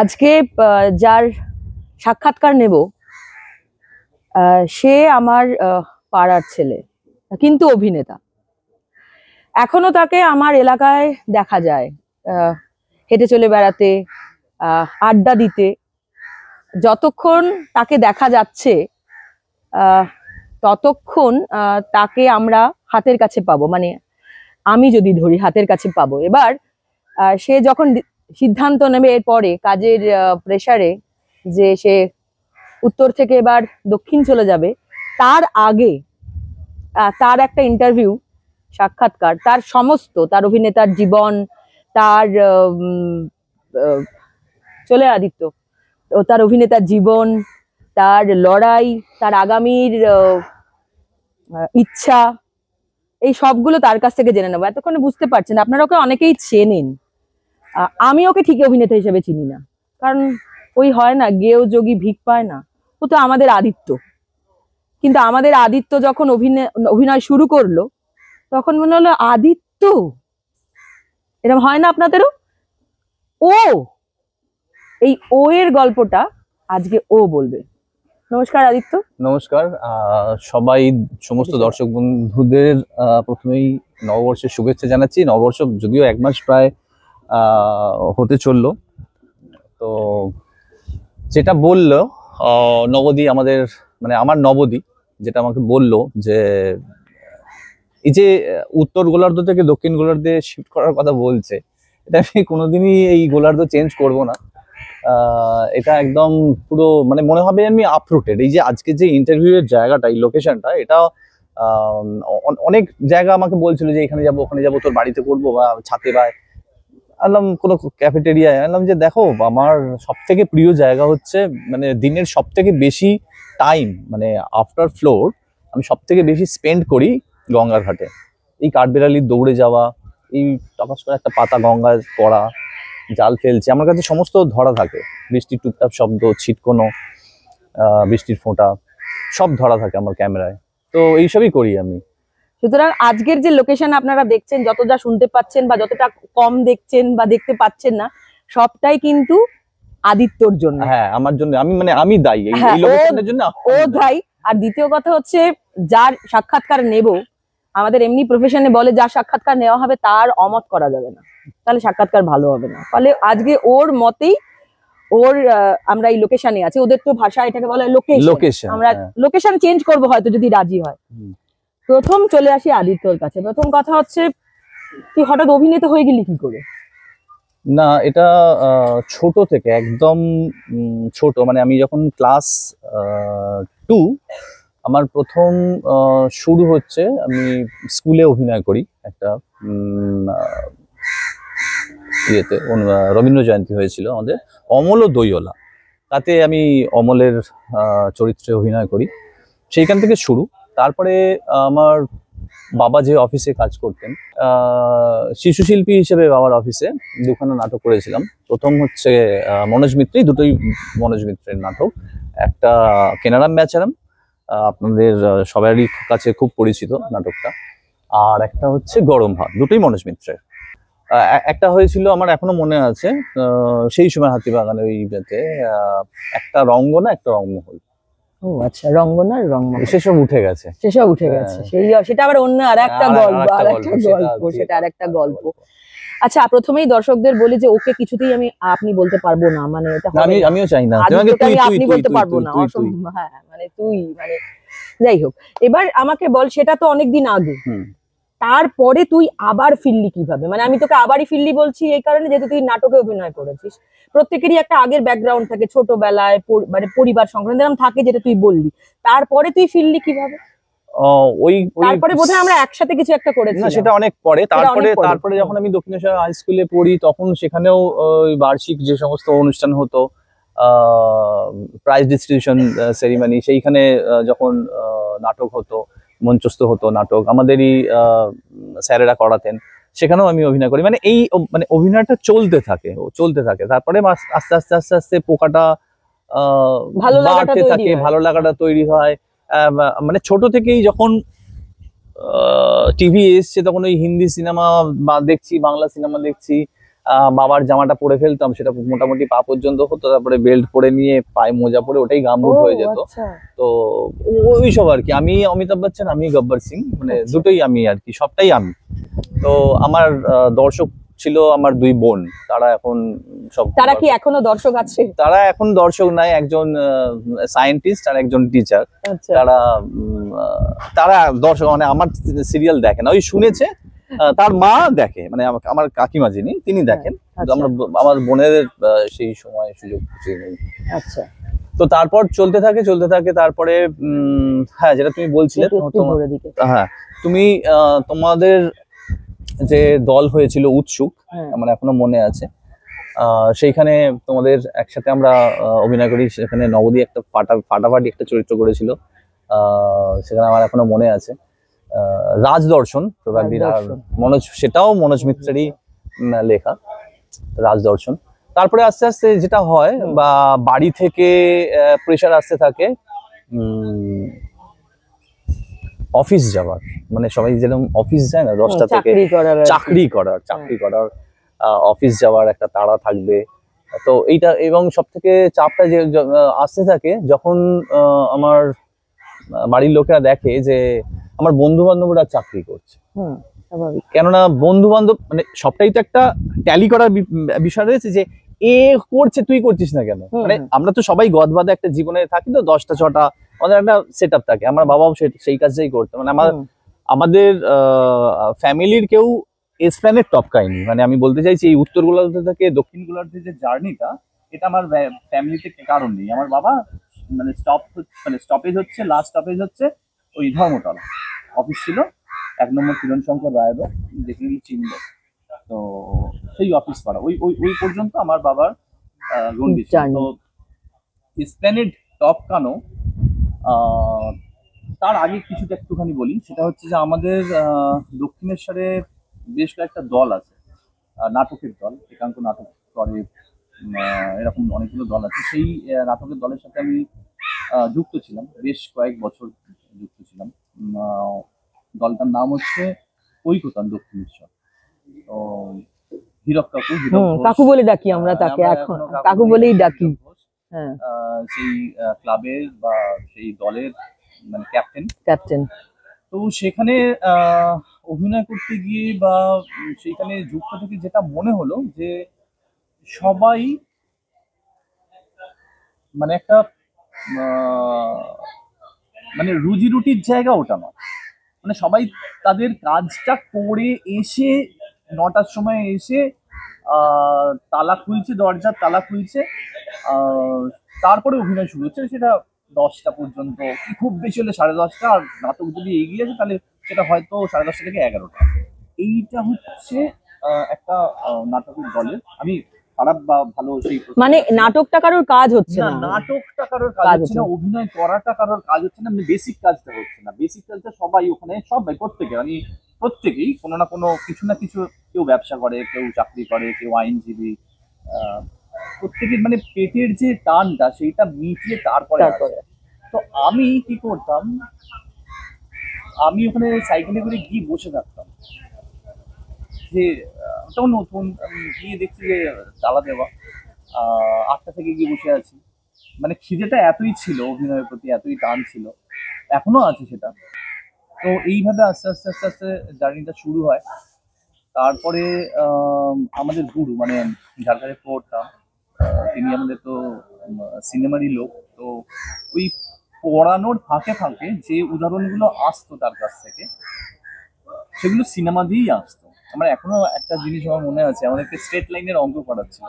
আজকে যার সাক্ষাৎকার নেব সে আমার পাড়ার ছেলে, কিন্তু অভিনেতা। এখনো তাকে আমার এলাকায় দেখা যায়, হেঁটে চলে বেড়াতে, আড্ডা দিতে। যতক্ষণ তাকে দেখা যাচ্ছে ততক্ষণ তাকে আমরা হাতের কাছে পাবো, মানে আমি যদি ধরি হাতের কাছে পাবো। এবার সে যখন সিদ্ধান্ত নেবে এরপরে কাজের প্রেসারে যে সে উত্তর থেকে এবার দক্ষিণ চলে যাবে, তার আগে তার একটা ইন্টারভিউ, সাক্ষাৎকার, তার সমস্ত, তার অভিনেতার জীবন, তার চলে আদিত্য, তার অভিনেতার জীবন, তার লড়াই, তার আগামীর ইচ্ছা, এই সবগুলো তার কাছ থেকে জেনে নেবো। এতক্ষণে বুঝতে পারছেন, আপনারা ওকে অনেকেই চেনেন, আমি ওকে ঠিকই অভিনেতা হিসেবে চিনি না, কারণ ওই হয় না, গেও যোগী ভিক পায় না, ও তো আমাদের আদিত্য। কিন্তু আমাদের আদিত্য যখন অভিনয় শুরু করলো তখন মনে হলো আদিত্য, এরকম হয় না আপনাদেরও? ও, এই ও এর গল্পটা আজকে ও বলবে। নমস্কার আদিত্য। নমস্কার সবাই, সমস্ত দর্শক বন্ধুদের প্রথমেই নববর্ষের শুভেচ্ছা জানাচ্ছি। নববর্ষ যদিও 1 মাস প্রায় হতে চললো, তো যেটা বললো নবদী, আমাদের মানে আমার নবদী যেটা আমাকে বললো যে এই যে উত্তর গোলার্ধ থেকে দক্ষিণ গোলার্ধে শিফট করার কথা বলছে, এটা আমি কোনোদিনই এই গোলার্ধ চেঞ্জ করব না। এটা একদম পুরো মানে মনে হবে আমি আপরুটেড। এই যে আজকে যে ইন্টারভিউ এর জায়গাটা, এই লোকেশনটা, এটা অনেক জায়গা আমাকে বলছিল যে এখানে যাবো ওখানে যাবো, তোর বাড়িতে করবো বা ছাতে, বা আনলাম কোনো ক্যাফেটেরিয়ায়। আনলাম যে দেখো, আমার সব থেকে প্রিয় জায়গা হচ্ছে, মানে দিনের সব থেকে বেশি টাইম, মানে আফটার ফ্লোর আমি সব থেকে বেশি স্পেন্ড করি গঙ্গার ঘাটে। এই কাঠবেড়ালির দৌড়ে যাওয়া, এই টপাস করে একটা পাতা গঙ্গায় পড়া, জাল ফেলছে, আমার কাছে সমস্ত ধরা থাকে। বৃষ্টির টুপটাপ শব্দ, ছিটকোনো, বৃষ্টির ফোঁটা, সব ধরা থাকে আমার ক্যামেরায়। তো এইসবই করি আমি। সুতরাং আজকের যে লোকেশন আপনারা দেখছেন, যত যা শুনতে পাচ্ছেন বা যতটা কম দেখছেন বা দেখতে পাচ্ছেন না, সবটাই কিন্তু আদিত্যর জন্য। হ্যাঁ, আমার জন্য, আমি দায়ী এই লোকেশনের জন্য। ও দায়ী। আর দ্বিতীয় কথা হচ্ছে, যার সাক্ষাৎকার নেব, আমাদের এমনি প্রফেশনে বলে যার সাক্ষাৎকার নেওয়া হবে তার অমত করা যাবে না, তাহলে সাক্ষাৎকার ভালো হবে না। ফলে আজকে ওর মতেই আমরা এই লোকেশনে আছি। ওদের তো ভাষা এটাকে বলা হয় লোকেশন। আমরা লোকেশন চেঞ্জ করব হয়তো, যদি রাজি হয়। প্রথম চলে আসি আদিত্যর কাছে। প্রথম কথা হচ্ছে, তুই হঠাৎ অভিনেতা হয়ে গেলি কি করে? না, এটা ছোট থেকে, একদম ছোট, মানে আমি যখন ক্লাস 2, আমার প্রথম শুরু হচ্ছে, আমি স্কুলে অভিনয় করি একটা ইয়েতে, রবীন্দ্র জয়ন্তী হয়েছিল আমাদের, অমল ও দইওলা, তাতে আমি অমলের চরিত্রে অভিনয় করি। সেইখান থেকে শুরু। তারপরে আমার বাবা যে অফিসে কাজ করতেন, শিশু শিল্পী হিসেবে বাবার অফিসে 2খানা নাটক করেছিলাম। প্রথম হচ্ছে মনোজ মিত্রি, দুটোই মনোজ মিত্রের নাটক। একটা কেনারাম বেচারাম, আপনাদের সবারই কাছে খুব পরিচিত নাটকটা। আর একটা হচ্ছে গরম ভাত, দুটোই মনোজ মিত্রের। একটা হয়েছিল আমার এখনো মনে আছে, সেই সময় হাতিবাগানের ওই ইয়েতে, একটা রঙ্গনা, একটা রংমহল। ও আচ্ছা, রঙ্গনা রংমহল সেসব উঠে গেছে, সেসব উঠে গেছে। সেটা আবার অন্য আরেকটা গল্প, সেটা আরেকটা গল্প। আচ্ছা, প্রথমেই দর্শকদের বলি যে ওকে কিছুতেই আপনি বলতে পারবো না, মানে এটা আমিও চাই না আপনি বলতে পারবো না, হ্যাঁ, মানে তুই, মানে যাই হোক। এবার আমাকে বল, সেটা তো অনেকদিন আগে, তারপরে তুই আবার ফিরলি কিভাবে? মানে আমি তোকে আবারই ফিরলি বলছি এই কারণে, যেহেতু তুই নাটকে অভিনয় করেছিস। প্রত্যেকেরই একটা আগের ব্যাকগ্রাউন্ড থাকে, ছোটবেলায় মানে পরিবার সংক্রান্ত এরকম থাকে, যেটা তুই বললি। তারপরে তুই ফিরলি কিভাবে? তারপরে বোধহয় আমরা একসাথে কিছু একটা করেছি। না, সেটা অনেক পরে। তারপরে যখন আমি দক্ষিণেশ্বর হাই স্কুলে পড়ি, তখন সেখানেও ওই বার্ষিক যে সমস্ত অনুষ্ঠান হতো, প্রাইজ ডিস্ট্রিবিউশন সেরিমনি, সেইখানে যখন নাটক হতো, মঞ্চস্থ হতো নাটক, আমাদেরই স্যারেরা করাতেন, সেখানেও আমি অভিনয় করি। মানে এই মানে অভিনয়টা চলতে থাকে। তারপরে আস্তে আস্তে আস্তে আস্তে পোকাটা বাড়তে থাকে, ভালো লাগাটা তৈরি হয়। মানে ছোট থেকেই যখন টিভি এসছে, তখন ওই হিন্দি সিনেমা দেখছি, বাংলা সিনেমা দেখছি, বাবার জামাটা পরে ফেলতাম, সেটা মোটামুটি পা পর্যন্ত হতো, তারপরে বেল্ট পরে নিয়ে পায়ে মোজা পরে ওটাই গামবুট হয়ে যেত। আচ্ছা তো ওই সব আর কি। আমি অমিতাভ বচ্চন, আমি গব্বর সিং, মানে আচ্ছা। দুটোই আমি আর কি, সবটাই আমি। তো আমার দর্শক ছিল আমার দুই বোন, তারা এখন সব, তারা কি এখনো দর্শক আছে? তারা এখন দর্শক নাই, একজন সায়েন্টিস্ট আর একজন টিচার। আচ্ছা তারা তারা দর্শক, মানে আমার সিরিয়াল দেখে না, ওই শুনেছে। তার মা দেখে, মানে আমার কাকিমা যিনি তিনি দেখেন, কিন্তু আচ্ছা। আমার বোনের সেই সময় সুযোগ নেই। আচ্ছা তো তারপর চলতে থাকে তারপরে হ্যাঁ, যেটা তুমি বলছিলে হ্যাঁ, তুমি তোমাদের যে দল হয়েছিল উৎসুক, আমার এখনো মনে আছে। সেইখানে তোমাদের একসাথে আমরা অভিনয় করি, সেখানে নবদী একটা ফাটাফাটি একটা চরিত্র করেছিল, সেখানে আমার এখনো মনে আছে। রাজদর্শন প্রবাদী মনোজ, সেটাও মনোজ মিত্রেরই লেখা, রাজদর্শন। তারপরে আস্তে আস্তে যেটা হয়, বা বাড়ি থেকে প্রেশার আসতে থাকে অফিস যাওয়ার, মানে সবাই যেরকম অফিস যায় না 10টা থেকে, চাকরি করার অফিস যাওয়ার একটা তাড়া থাকবে। তো এইটা, এবং সব থেকে চাপটা যে আসতে থাকে যখন আমার বাড়ির লোকেরা দেখে যে আমার বন্ধু বান্ধবরা চাকরি করছে। কেননা বন্ধু বান্ধব মানে সবটাই তো একটা ট্যালি করার বিষয় রয়েছে, যে এ করছে তুই করছিস না কেন। মানে আমরা তো সবাই গদবাদে একটা জীবনে থাকি, তো 10টা 6টা আমাদের একটা সেট আপ থাকে। আমার বাবাও সেই কাজটাই করতো, মানে আমাদের ফ্যামিলির কেউ এসপ্ল্যানেড টপকায়নি। মানে আমি বলতে চাইছি, এই উত্তর গোলার্ধ থেকে দক্ষিণ গোলার্ধে যে জার্নিটা, এটা আমার ফ্যামিলিতে কারণ নেই। আমার বাবা মানে স্টপেজ হচ্ছে, লাস্ট স্টপেজ হচ্ছে ওই ধর্মতলা অফিস ছিল, 1 নম্বর কিরণ শঙ্কর রায়ের, যেখানে চিনবে। তো সেই অফিস করা ওই ওই ওই পর্যন্ত আমার বাবার গন্ডি ছিল। তো এসপ্ল্যানেড টপকানো, তার আগে কিছুটা একটুখানি বলি, সেটা হচ্ছে যে আমাদের দক্ষিণেশ্বরে বেশ কয়েকটা দল আছে, নাটকের দল, একাঙ্ক নাটক করে, এরকম অনেকগুলো দল আছে। সেই নাটকের দলের সাথে আমি যুক্ত ছিলাম, বেশ কয়েক বছর যুক্ত ছিলাম। দলটার নাম হচ্ছে ঐকতান দক্ষিণেশ্বর। তো হীরক কাকু বলে ডাকি আমরা তাকে, এখন কাকু বলেই ডাকি। সেই ক্লাবের বা সেই দলের মানে ক্যাপ্টেন। তো সেখানে অভিনয় করতে গিয়ে বা সেইখানে যুক্ত থেকে যেটা মনে হলো, যে সবাই মানে একটা মানে রুজি রুটির জায়গা ওটা নয়। মানে সবাই তাদের কাজটা করে এসে 9টার সময় এসে তালা খুলছে, দরজার তালা খুলছে, তারপরে অভিনয় শুরু হচ্ছে, সেটা 10টা পর্যন্ত, খুব বেশি হলে 10:30। আর নাটক যদি এগিয়ে আছে তাহলে সেটা হয়তো 10:30 থেকে 11টা। এইটা হচ্ছে একটা নাটকের দলের। আমি খারাপ বা ভালো সেই, মানে নাটকটা কারোর কাজ হচ্ছে না, নাটকটা কারোর কাজ হচ্ছে না, অভিনয় করাটা কারোর কাজ হচ্ছে না, মানে বেসিক কাজটা হচ্ছে না। বেসিক কাজটা সবাই ওখানে, সবাই প্রত্যেকে, মানে প্রত্যেকেই কোনো না কোনো কিছু না কিছু, কেউ ব্যবসা করে, কেউ চাকরি করে, কেউ আইনজীবী, প্রত্যেকের মানে পেটের যে টানটা সেইটা মিটিয়ে তারপরে। তো আমি কি করতাম, আমি ওখানে সাইকেলে করে গিয়ে বসে থাকতাম, যে তখন নতুন গিয়ে দেখছি যে তালা দেওয়া, 8টা থেকে গিয়ে বসে আছি। মানে খিদেটা এতই ছিল, অভিনয়ের প্রতি এতই টান ছিল, এখনো আছে সেটা। তো এইভাবে আস্তে আস্তে আস্তে আস্তে জার্নিটা শুরু হয়। তারপরে আমাদের গুরু, মানে যার কাছে পড়তাম, তিনি আমাদের তো সিনেমারই লোক। তো ওই পড়ানোর ফাঁকে ফাঁকে যে উদাহরণগুলো আসতো তার কাছ থেকে, সেগুলো সিনেমা দিয়েই আসতো। আমার এখনো একটা জিনিস আমার মনে আছে, আমাদেরকে স্ট্রেট লাইনের অঙ্ক করাচ্ছিল,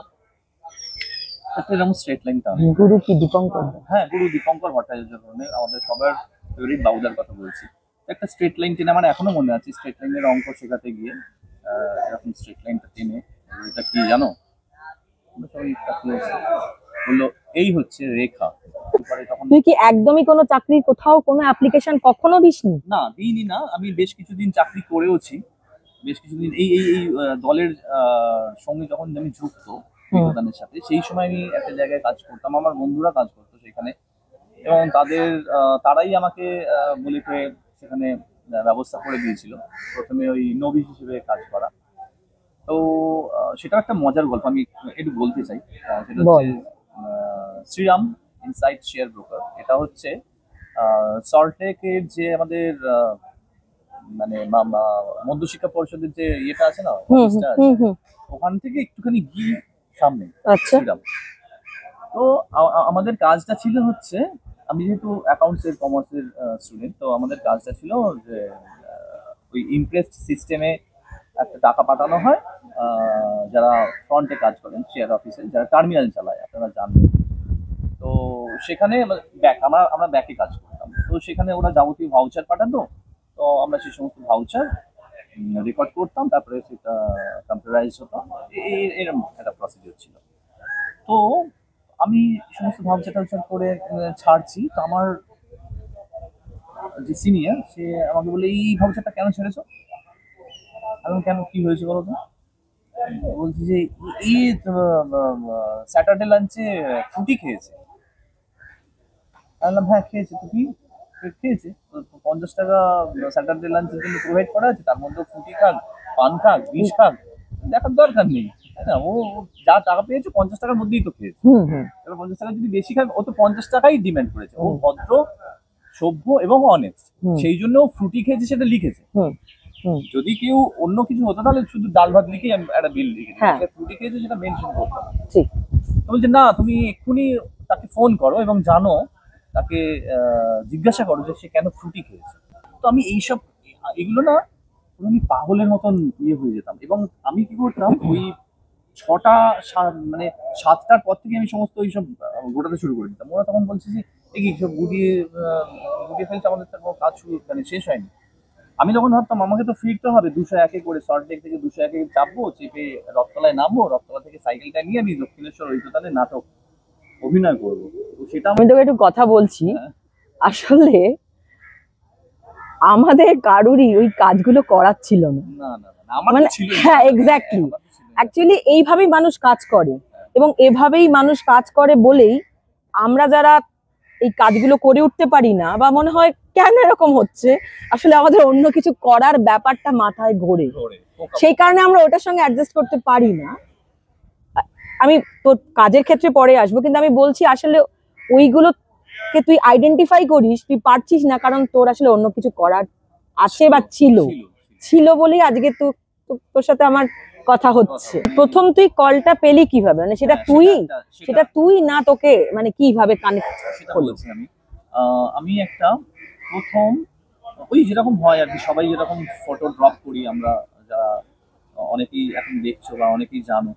স্ট্রেট লাইনটা গুরু কি দীপঙ্কর, হ্যাঁ গুরু দীপঙ্কর ভট্টাচার্য ধরনের, আমাদের সবার ফেভারিট বাবুদার কথা বলছি। একটা স্ট্রেট লাইন টেনে, আমার এখনো মনে আছে, স্ট্রেট লাইনের অঙ্ক শেখাতে গিয়ে এরকম স্ট্রেট লাইনটা টেনে, এটা কি জানো, বললো এই হচ্ছে রেখা। তুই কি একদমই কোনো চাকরি, কোথাও কোনো অ্যাপ্লিকেশন কখনো দিসনি? না, দিইনি না। আমি বেশ কিছুদিন চাকরি করেওছি, বেশ কিছুদিন এই এই এই দলের সঙ্গে যখন আমি যুক্ত বিনোদনের সাথে, সেই সময় আমি একটা জায়গায় কাজ করতাম, আমার বন্ধুরা কাজ করতো সেখানে, এবং তারাই আমাকে বলে সেখানে ব্যবস্থা করে দিয়েছিল প্রথমে ওই নবী হিসেবে কাজ করা। তো সেটা একটা মজার গল্প, আমি একটু বলতে চাই। সেটা বল। হচ্ছে শ্রীরাম ইনসাইট শেয়ার ব্রোকার। এটা হচ্ছে সল্টলেকের যে আমাদের মানে মধ্যশিক্ষা পরিষদের যে ইয়েটা আছে না, হুম অফিসটা আছে, হুম হুম। ওখান থেকে একটুখানি গিয়ে সামনে আচ্ছা। শ্রীরাম। তো আমাদের কাজটা ছিল হচ্ছে, আমি যেহেতু অ্যাকাউন্টস এর কমার্সের স্টুডেন্ট, তো আমাদের কাজটা ছিল যে ওই ইমপ্রেস সিস্টেমে একটা টাকা পাঠানো হয় যারা ফ্রন্টে কাজ করেন শেয়ার অফিসে, যারা টার্মিনাল চালায়, আপনারা জানবেন। তো সেখানে ব্যাক আমরা ব্যাকে কাজ করতাম। তো সেখানে ওরা যাবতীয় ভাউচার পাঠাতো, তো আমরা সেই সমস্ত ভাউচার রেকর্ড করতাম, তারপরে সেটা কম্পিউটারাইজ হতো। এরকম একটা প্রসিডিউর ছিল। তো আমি সমস্ত ভাউচার টাউচার করে ছাড়ছি, তো আমার যে সিনিয়র সে আমাকে বলে, এই ভাউচারটা কেন ছেড়েছো? আমি বললাম, কেন, কি হয়েছে বলো তো? বলছি যে এই স্যাটারডে লাঞ্চে ফ্রুটি খেয়েছে। আমি বললাম, হ্যাঁ খেয়েছে। তো কি খেয়েছে? তো 50 টাকা স্যাটারডে লাঞ্চের জন্য প্রোভাইড করা আছে, তার মধ্যে ফ্রুটি খাক, পান খাক, বিষ খাক, দেখার দরকার নেই, তাই না? ও যা টাকা পেয়েছে 50 টাকার মধ্যেই তো খেয়েছে। হুম হুম এবার 50 টাকা যদি বেশি খায়, ও তো 50 টাকাই ডিমান্ড করেছে। ও হুম ভদ্র, সভ্য এবং অনেস্ট, হুম সেই জন্য ফ্রুটি খেয়েছে সেটা লিখেছে। হুম হুম। যদি কেউ অন্য কিছু হতো তাহলে শুধু ডাল ভাত লিখেই আমি একটা বিল লিখে দিতাম, হ্যাঁ সেটা ফ্রুটি খেয়েছে সেটা মেনশন করতাম। ঠিক। তো বলছে, না তুমি এক্ষুনি তাকে ফোন করো এবং জানো, তাকে জিজ্ঞাসা করো যে সে কেন ফ্রুটি খেয়েছে। তো আমি এইসব এগুলো না, পুরো আমি পাগলের মতন ইয়ে হয়ে যেতাম। এবং আমি কি করতাম, ওই 6টা মানে 7টার পর থেকে আমি সমস্ত এইসব গোটাতে শুরু করে দিতাম। ওরা তখন বলছে যে এই কি সব গুটিয়ে ফেলছে, আমাদের তো কোনো কাজ শুরু মানে শেষ হয়নি। আমি যখন ভাবতাম আমাকে তো ফিরতে হবে 201-এ করে, সল্টলেক থেকে 201-এ চাপবো, চেপে রথতলায় নামবো, রথতলা থেকে সাইকেলটা নিয়ে আমি দক্ষিণেশ্বর ঐক্যতানে নাটক অভিনয় করবো। তো সেটা আমি তোকে একটু কথা বলছি। হ্যাঁ, আসলে আমাদের কারুরই ওই কাজগুলো করার ছিল না। না না না, আমার মানে তো ছিল। হ্যাঁ এক্স্যাক্টলি। অ্যাকচুয়ালি এইভাবেই মানুষ কাজ করে, এবং এভাবেই মানুষ কাজ করে বলেই আমরা যারা এই কাজগুলো করে উঠতে পারি না, বা মনে হয় কেন এরকম হচ্ছে, আসলে আমাদের অন্য কিছু করার ব্যাপারটা মাথায় ঘোরে, সেই কারণে আমরা ওটার সঙ্গে অ্যাডজাস্ট করতে পারি না। আমি তোর কাজের ক্ষেত্রে পরে আসবো, কিন্তু আমি বলছি আসলে ওইগুলোকে তুই আইডেন্টিফাই করিস, তুই পারছিস না কারণ তোর আসলে অন্য কিছু করার আছে বা ছিল ছিল বলেই আজকে তোর সাথে আমার কথা হচ্ছে। প্রথম তুই কলটা পেলি কিভাবে, মানে সেটা তুই না তোকে মানে কিভাবে কানেক্ট সেটা হলো? বলছি আমি। আমি একটা প্রথম ওই যেরকম হয় আর কি, সবাই যেরকম ফটো ড্রপ করি আমরা, যারা অনেকেই এখন দেখছো বা অনেকেই জানো,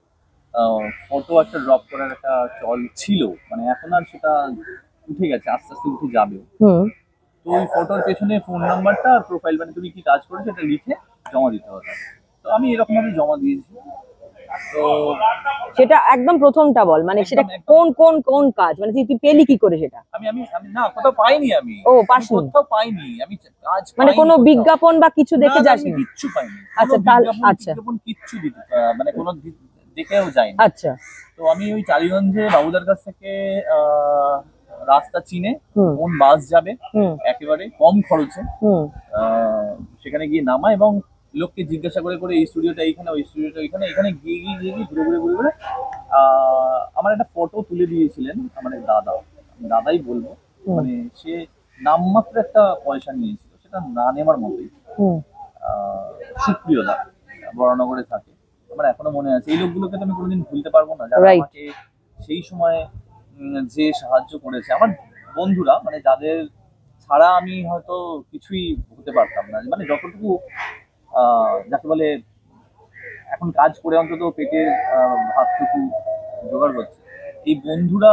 ফটো একটা ড্রপ করার একটা চল ছিল, মানে এখন আর সেটা উঠে গেছে, আস্তে আস্তে উঠে যাবে। হুম। তো ওই ফটোর পেছনে ফোন নাম্বারটা আর প্রোফাইল, মানে তুমি কি কাজ করেছো এটা লিখে জমা দিতে হতো। তো আমি এরকম ভাবে জমা দিয়েছি। তো সেটা একদম প্রথমটা বল, মানে সেটা কোন কোন কোন কাজ, মানে তুই পেলি কি করে সেটা? আমি আমি আমি না, কোথাও পাইনি আমি। ও পাসনি? কোথাও পাইনি আমি কাজ, মানে কোনো কোথাও বিজ্ঞাপন বা কিছু দেখে যাসনি? কিচ্ছু পাইনি। আচ্ছা তাহলে আচ্ছা বিজ্ঞাপন কিচ্ছু দিতে মানে কোনো দেখেও যায়নি। আচ্ছা। তো আমি ওই টালিগঞ্জে বাবুদার কাছ থেকে রাস্তা চিনে হুম কোন বাস যাবে হুম একেবারে কম খরচে, হুম সেখানে গিয়ে নামা, এবং লোককে জিজ্ঞাসা করে করে এই স্টুডিওটা এইখানে, ওই স্টুডিওটা ওইখানে, এখানে গিয়ে গিয়ে গিয়ে গিয়ে ঘুরে আমার একটা ফটো তুলে দিয়েছিলেন আমার এক দাদা, দাদাই বলবো, হুম মানে সে নামমাত্র একটা পয়সা নিয়েছিল, সেটা না নেওয়ার মতোই। হুম সুপ্রিয় দা বরানগরে থাকে, আমার এখনো মনে আছে। এই লোকগুলোকে তো আমি কোনোদিন ভুলতে পারবো না, যারা রাইট। আমাকে সেই সময় যে সাহায্য করেছে, আমার বন্ধুরা, মানে যাদের ছাড়া আমি হয়তো কিছুই হতে পারতাম না, মানে যতটুকু যাকে বলে এখন কাজ করে অন্তত পেটের ভাতটুকু জোগাড় হচ্ছে, এই বন্ধুরা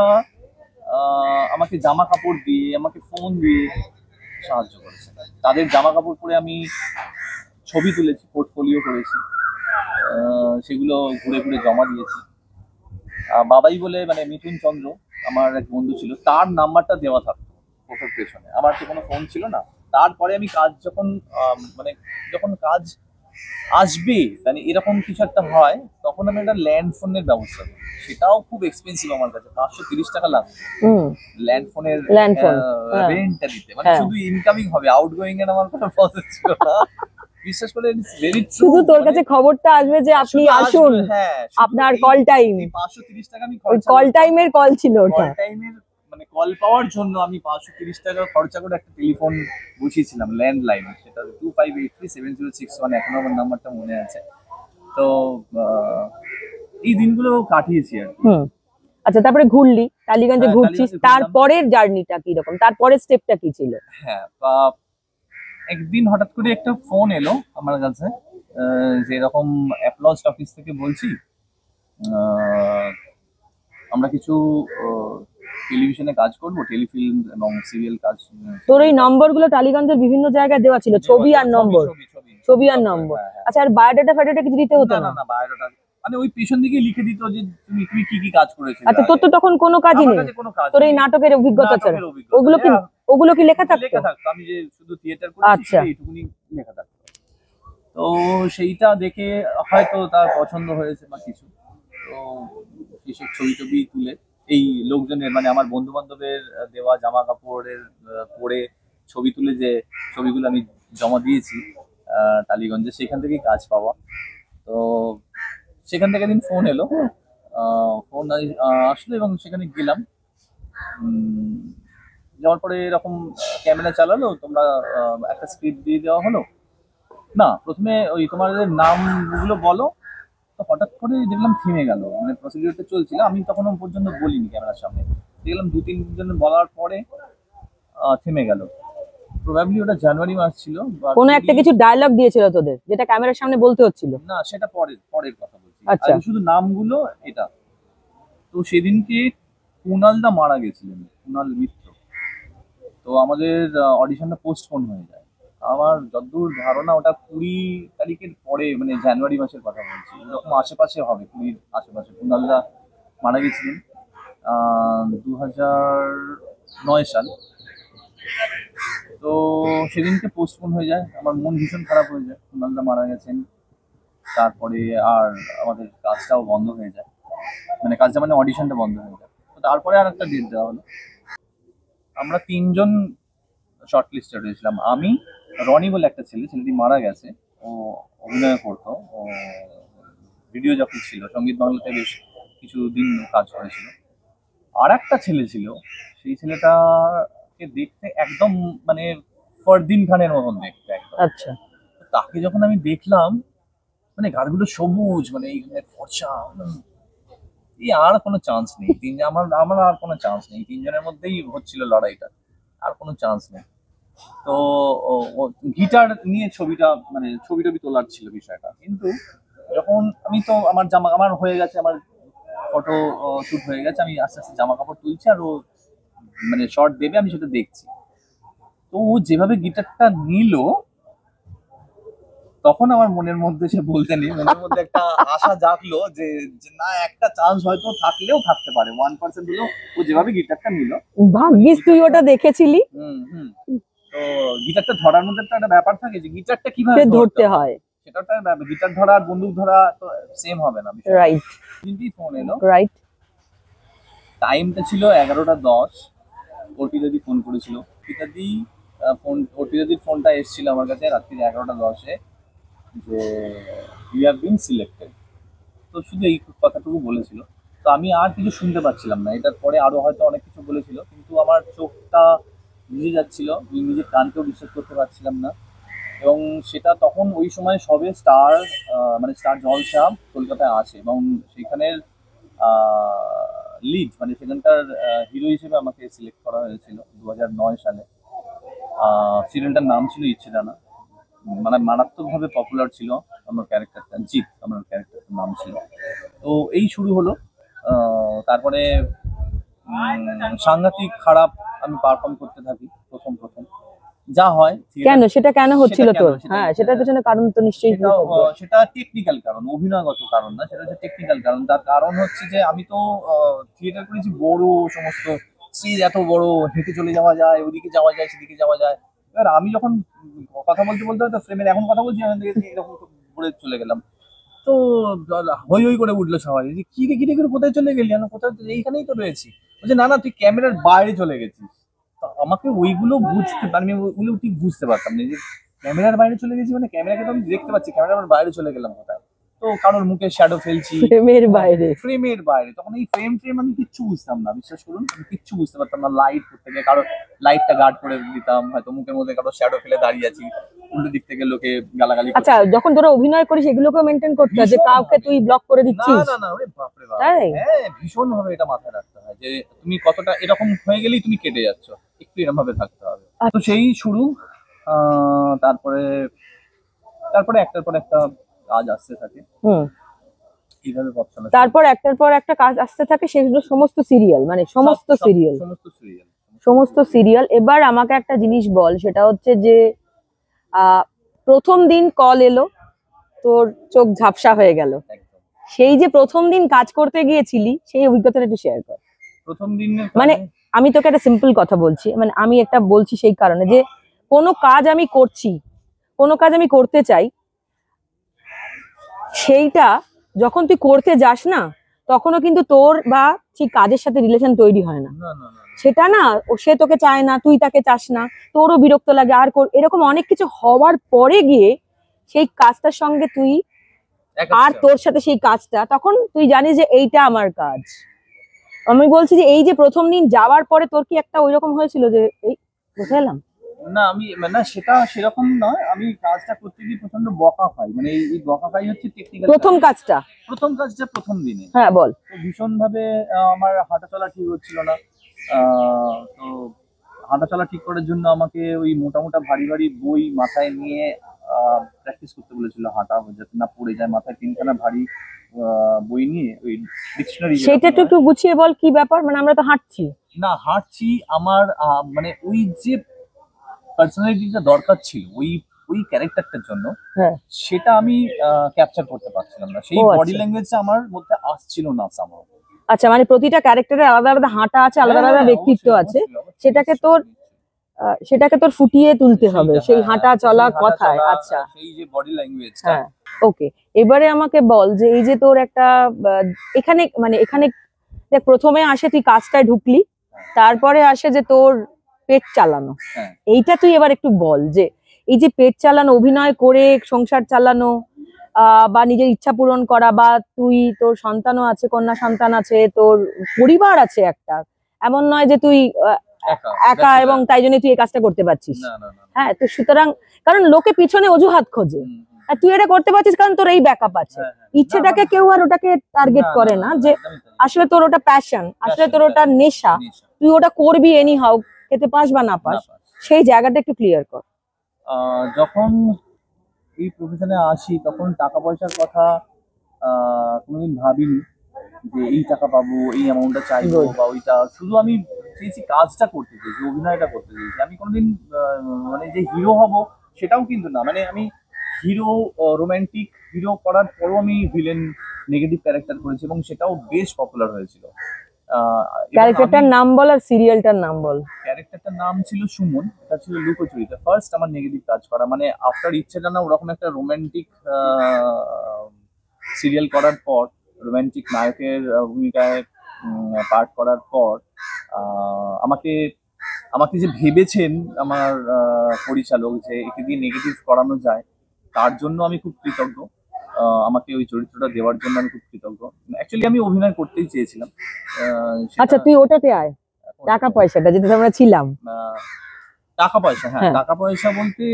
আমাকে জামা কাপড় দিয়ে, আমাকে ফোন দিয়ে সাহায্য করেছে। তাদের জামা কাপড় পরে আমি ছবি তুলেছি, পোর্টফোলিও করেছি, সেগুলো ঘুরে ঘুরে জমা দিয়েছি। বাবাই বলে, মানে মিঠুন চন্দ্র আমার এক বন্ধু ছিল, তার নাম্বারটা দেওয়া থাকতো ফটোর পেছনে। আমার তো কোনো ফোন ছিল না। তারপরে আমি কাজ যখন মানে যখন কাজ আসবে, মানে এরকম কিছু একটা হয়, তখন আমি একটা ল্যান্ড ফোনের ব্যবস্থা করি। সেটাও খুব এক্সপেন্সিভ আমার কাছে, 530 টাকা লাগবে ল্যান্ড ফোনের ল্যান্ড ফোন রেন্টটা দিতে, মানে শুধু ইনকামিং হবে, আউটগোয়িং এর আমার কোনো প্রসেস ছিল না। বিশ্বাস করে ইটস ভেরি ট্রু। শুধু তোর কাছে খবরটা আসবে যে আপনি আসুন, হ্যাঁ, আপনার কল টাইম, 530 টাকা আমি ওই খরচা কল টাইমের কল ছিল কল ওটা। টাইমের মানে কল পাওয়ার জন্য আমি 530 টাকা খরচা করে একটা টেলিফোন বসিয়েছিলাম ল্যান্ডলাইন, সেটা 25837061, এখনো আমার নাম্বারটা মনে আছে। তো এই দিনগুলো কাটিয়েছি আর কি। আচ্ছা, তারপরে ঘুরলি, টালিগঞ্জে হ্যাঁ, ঘুরছিস, টালিগঞ্জে ঘুরলাম। তারপরের জার্নিটা কি রকম, তারপরের স্টেপটা কি ছিল? হ্যাঁ, একদিন হঠাৎ করে একটা ফোন এলো আমার কাছে, যে এরকম অ্যাপলজ অফিস থেকে বলছি, আহ, আমরা কিছু টেলিভিশনে কাজ করব, টেলিফিল্ম এবং সিরিয়াল কাজ। তোর এই নম্বরগুলো টালিগঞ্জের বিভিন্ন জায়গায় দেওয়া ছিল, ছবি আর নম্বর, ছবি আর নম্বর। হ্যাঁ, হ্যাঁ। আচ্ছা, আর বায়োডাটা ফায়োডাটা কিছু দিতে হতো না না? না না, বায়োডাটা মানে ওই পেছন দিকে লিখে দিত যে তুমি তুমি কি কি কাজ করেছিলে। আচ্ছা, তোর তো তখন কোনো কাজই আমার নেই, কাছে কোনো কাজ তোর এই নেই। নাটকের অভিজ্ঞতা ছাড়া। নাটকের অভিজ্ঞতা। ওগুলো কি, হ্যাঁ, ওগুলো কি লেখা থাকতো? লেখা থাকতো, আমি যে শুধু থিয়েটার করেছি আচ্ছা। সেটা এইটুকুনি লেখা থাকতো। তো সেইটা দেখে হয়তো তার পছন্দ হয়েছে বা কিছু, তো সেসব ছবি টবি তুলে এই লোকজনের মানে আমার বন্ধু বান্ধবের দেওয়া জামা কাপড়ের পরে ছবি তুলে যে ছবিগুলো আমি জমা দিয়েছি টালিগঞ্জে, সেখান থেকেই কাজ পাওয়া। তো সেখান থেকে একদিন ফোন এলো, ফোন আসলো এবং সেখানে গেলাম। যাওয়ার পরে এরকম ক্যামেরা চালালো, তোমরা একটা স্ক্রিপ্ট দিয়ে দেওয়া হলো। না, প্রথমে ওই তোমাদের নামগুলো বলো। তো হঠাৎ করে দেখলাম থেমে গেল, মানে প্রসিডিউরটা চলছিল, আমি তখনও পর্যন্ত বলিনি ক্যামেরার সামনে। দেখলাম 2-3 জন বলার পরে থেমে গেল। প্রবাবলি ওটা জানুয়ারি মাস ছিল। কোনো একটা কিছু ডায়লগ দিয়েছিল তোদের, যেটা ক্যামেরার সামনে বলতে হচ্ছিল? না, সেটা পরের পরের কথা বলছি। আচ্ছা। আর শুধু নামগুলো এটা। তো সেদিনকে কুণালদা মারা গেছিলেন, কুণাল মিত্র। তো আমাদের অডিশনটা পোস্টপোন হয়ে যায়। আমার যতদূর ধারণা ওটা 20 তারিখের পরে, মানে জানুয়ারি মাসের কথা বলছি, এরকম আশেপাশে হবে, 20-র আশেপাশে কুণালদা মারা গেছিলেন 2009 সাল। তো সেদিনকে পোস্টপোন হয়ে যায়, আমার মন ভীষণ খারাপ হয়ে যায়, কুণালদা মারা গেছেন। তারপরে আর আমাদের কাজটাও বন্ধ হয়ে যায়, মানে কাজটা মানে অডিশনটা বন্ধ হয়ে যায়। তো তারপরে আর একটা ডেট দেওয়া হলো। আমরা 3 জন শর্ট লিস্টেড হয়েছিলাম। আমি, রনি বলে একটা ছেলেটি মারা গেছে, ও অভিনয় করতো, ও ভিডিও জকি ছিল, সঙ্গীত বাংলাতে বেশ কিছুদিন কাজ করেছিল। আর একটা ছেলে ছিল, সেই ছেলেটাকে দেখতে একদম মানে ফরদিন খানের মতন দেখতে একদম। আচ্ছা। তাকে যখন আমি দেখলাম, মানে গালগুলো সবুজ, মানে এইখানে ফর্সা, এই আর কোনো চান্স নেই। আমার আমার আর কোনো চান্স নেই, 3 জনের মধ্যেই হচ্ছিল লড়াইটা, আর কোনো চান্স নেই। তো গিটার নিয়ে ছবিটা, মানে ছবি টবি তোলার ছিল বিষয়টা, কিন্তু যখন আমি তো আমার হয়ে গেছে, আমার ফটো শুট হয়ে গেছে, আমি আস্তে আস্তে জামা কাপড় তুলছি, আর ও মানে শর্ট দেবে, আমি সেটা দেখছি। তো ও যেভাবে গিটারটা নিল, তখন আমার মনের মধ্যে, সে বলতে নেই, মনের মধ্যে একটা আশা জাগলো যে যে না, একটা চান্স হয়তো থাকলেও থাকতে পারে, 1% হলেও। ও যেভাবে গিটারটা নিল, ভাগ্যিস তুই ওটা দেখেছিলি। হুম। তো গিটারটা ধরার মধ্যে একটা ব্যাপার থাকে যে গিটারটা কিভাবে ধরতে হয়, সেটা একটা ব্যাপার। গিটার ধরা আর বন্দুক ধরা তো সেম হবে না। রাইট কিন্তু ফোন এলো, রাইট। টাইমটা ছিল 11টা 10। অর্পিতাদি ফোন করেছিল, অর্পিতাদির ফোনটা এসেছিল আমার কাছে রাত্রি 11টা 10-এ, যে ইউ হ্যাভ বিন সিলেক্টেড। তো শুধু এই কথাটুকু বলেছিল। তো আমি আর কিছু শুনতে পাচ্ছিলাম না, এটার পরে আরো হয়তো অনেক কিছু বলেছিল, কিন্তু আমার চোখটা ভিজে যাচ্ছিল, নিজের কানকেও বিশ্বাস করতে পারছিলাম না। এবং সেটা তখন ওই সময় সবে স্টার, মানে স্টার জলসা কলকাতায় আসে, এবং সেখানের লিড, মানে সেখানকার হিরো হিসেবে আমাকে সিলেক্ট করা হয়েছিল 2009 সালে। সিরিয়ালটার নাম ছিল ইচ্ছে ডানা, মানে মারাত্মকভাবে পপুলার ছিল আমার ক্যারেক্টারটা, জিৎ আমার ক্যারেক্টারটার নাম ছিল। তো এই শুরু হলো। তারপরে সাংঘাতিক খারাপ আমি পারফর্ম করতে থাকি প্রথম যা হয়। কেন সেটা কেন হচ্ছিল সেটা কেন, তোর? সেটা- হ্যাঁ, সেটার পেছনে কারণ তো নিশ্চয়ই থাকবে। সেটা টেকনিক্যাল কারণ, অভিনয়গত কারণ না, সেটা হচ্ছে টেকনিক্যাল কারণ। তার কারণ হচ্ছে যে আমি তো থিয়েটার করেছি, বড় সমস্ত স্টেজ, এত বড়, হেঁটে চলে যাওয়া যায়, ওদিকে যাওয়া যায়, সেদিকে যাওয়া যায়। এবার আমি যখন কথা বলতে বলতে হয়তো ফ্রেমের এখন কথা বলছি, আমি এরকম ঘুরে চলে গেলাম। তো হই হই করে উঠলো সবাই, যে কি রে, কি রে, কোথায় চলে গেলি? আমি কোথায়, এইখানেই তো রয়েছি। বলছে না না, তুই ক্যামেরার বাইরে চলে গেছিস। তো আমাকে ওইগুলো বুঝতে, আমি ওইগুলো ঠিক বুঝতে পারতাম না, যে ক্যামেরার বাইরে চলে গেছি মানে ক্যামেরাকে তো আমি দেখতে পাচ্ছি, ক্যামেরার বাইরে চলে গেলাম কোথায়, তো কারোর মুখে শ্যাডো ফেলছি ফ্রেমের বাইরে। ফ্রেমের বাইরে, তখন এই ফ্রেম আমি কিচ্ছু বুঝতাম না, বিশ্বাস করুন আমি কিচ্ছু বুঝতে পারতাম না। লাইট করতে গিয়ে কারো লাইটটা গার্ড করে দিতাম, হয়তো মুখের মধ্যে কারো শ্যাডো ফেলে দাঁড়িয়ে আছি, উল্টো দিক থেকে লোকে গালাগালি করছে। আচ্ছা, যখন তোরা অভিনয় করিস এগুলোকে মেনটেন করতে হয় যে ভীষণ কাউকে তুই ব্লক করে না দিচ্ছিস? না না, ওরে বাপরে বাপ, তাই? হ্যাঁ ভীষণ ভাবে এটা মাথায় রাখতে হয় যে তুমি কতটা এরকম হয়ে গেলেই তুমি কেটে যাচ্ছ, একটু এরকম ভাবে থাকতে হবে। তো সেই শুরু, তারপরে তারপরে একটার পর একটা কাজ আসতে থাকে, হুম। এইভাবে পথ চলা। তারপর একটার পর একটা কাজ আসতে থাকে, সেগুলো সমস্ত সিরিয়াল, মানে সমস্ত সিরিয়াল, সমস্ত সিরিয়াল সমস্ত সিরিয়াল। এবার আমাকে একটা জিনিস বল, সেটা হচ্ছে যে প্রথম দিন কল এলো, তোর চোখ ঝাপসা হয়ে গেল, একদম। সেই যে প্রথম দিন কাজ করতে গিয়েছিলি সেই অভিজ্ঞতাটা একটু শেয়ার কর। প্রথম দিনের মানে আমি তোকে একটা সিম্পল কথা বলছি, মানে আমি একটা বলছি সেই কারণে যে কোনো কাজ আমি করছি, কোনো কাজ আমি করতে চাই, সেইটা যখন তুই করতে যাস না তখনও কিন্তু তোর বা সেই কাজের সাথে রিলেশন তৈরি হয় না। না না না, সেটা না, সে তোকে চায় না, তুই তাকে চাস না, তোরও বিরক্ত লাগে, আর এরকম অনেক কিছু হওয়ার পরে গিয়ে সেই কাজটার সঙ্গে তুই আর তোর সাথে সেই কাজটা, তখন তুই জানিস যে এইটা আমার কাজ। আমি বলছি যে এই যে প্রথম দিন যাওয়ার পরে তোর কি একটা ওইরকম হয়েছিল যে এই কোথায় এলাম? না আমি না সেটা সেরকম নয়, আমি কাজটা করতে গিয়ে প্রচন্ড বকা খাই, মানে এই বকা খাই হচ্ছে টেকনিক্যাল। প্রথম কাজটা, প্রথম কাজটা প্রথম দিনে হ্যাঁ বল। তো ভীষণ ভাবে আমার হাঁটা চলা ঠিক হচ্ছিল না। তো হাঁটা চলা ঠিক করার জন্য আমাকে ওই মোটা মোটা ভারী ভারী বই মাথায় নিয়ে প্র্যাকটিস করতে বলেছিল, হাঁটা যাতে না পড়ে যায়, মাথায় তিনখানা ভারী বই নিয়ে ওই ডিকশনারি। সেটা একটু গুছিয়ে বল, কি ব্যাপার? মানে আমরা তো হাঁটছি না, হাঁটছি আমার মানে ওই যে পার্সোনালিটিটা দরকার ছিল ওই ওই ক্যারেক্টারটার জন্য, হ্যাঁ, সেটা আমি ক্যাপচার করতে পারছিলাম না, সেই ও আচ্ছা। বডি ল্যাঙ্গুয়েজটা আমার মধ্যে আসছিল না সামহাউ। আচ্ছা, মানে প্রতিটা ক্যারেক্টারের আলাদা আলাদা হাঁটা আছে, আলাদা আলাদা ব্যক্তিত্ব আছে, সেটাকে তোর ফুটিয়ে তুলতে হবে সেই হাঁটা চলা কথায়। আচ্ছা, সেই যে বডি ল্যাঙ্গুয়েজটা। হ্যাঁ, ওকে। এবারে আমাকে বল যে এই যে তোর একটা এখানে, মানে এখানে দেখ, প্রথমে আসে তুই কাজটায় ঢুকলি, তারপরে আসে যে তোর পেট চালানো। হ্যাঁ। এইটা তুই এবার একটু বল যে এই যে পেট চালানো, অভিনয় করে সংসার চালানো, বা নিজের ইচ্ছা পূরণ করা, বা তুই তোর সন্তানও আছে, কন্যা সন্তান আছে, তোর পরিবার আছে একটা, এমন নয় যে তুই একা এবং তাই জন্য তুই এই কাজটা করতে পারছিস। হ্যাঁ, তো সুতরাং কারণ লোকে পিছনে অজুহাত খোঁজে, আর তুই এটা করতে পারছিস কারণ তোর এই ব্যাকআপ আছে। ইচ্ছেটাকে কেউ আর ওটাকে টার্গেট করে না যে আসলে তোর ওটা প্যাশন, আসলে তোর ওটা নেশা, তুই ওটা করবি এনি হাউ, খেতে পাস বা না পাস, সেই জায়গাটা একটু ক্লিয়ার কর। যখন এই প্রফেশনে আসি তখন টাকা পয়সার কথা কোনোদিন ভাবিনি যে এই টাকা পাবো, এই অ্যামাউন্টটা চাইবো বা ওইটা, শুধু আমি চেয়েছি কাজটা করতে চেয়েছি, অভিনয়টা করতে চেয়েছি। আমি কোনোদিন মানে যে হিরো হব সেটাও কিন্তু না, মানে আমি হিরো, রোমান্টিক হিরো করার পরও আমি ভিলেন নেগেটিভ ক্যারেক্টার করেছি এবং সেটাও বেশ পপুলার হয়েছিল। ক্যারেক্টারটার নাম বল আর সিরিয়ালটার নাম বল। ক্যারেক্টারটার নাম ছিল সুমন, এটা ছিল লুকোচুরিতে ফার্স্ট আমার নেগেটিভ কাজ করা, মানে আফটার ইচ্ছে জানা ওরকম একটা রোমান্টিক সিরিয়াল করার পর, রোমান্টিক নায়কের ভূমিকায় পার্ট করার পর আমাকে আমাকে যে ভেবেছেন আমার পরিচালক যে একে দিয়ে নেগেটিভ করানো যায়, তার জন্য আমি খুব কৃতজ্ঞ। আমাকে ওই চরিত্রটা দেওয়ার জন্য আমি খুব কৃতজ্ঞ। অ্যাকচুয়ালি আমি অভিনয় করতেই চেয়েছিলাম। আচ্ছা, তুই ওটাতে আয়, টাকা পয়সাটা যেটা আমরা ছিলাম। টাকা পয়সা, হ্যাঁ টাকা পয়সা বলতে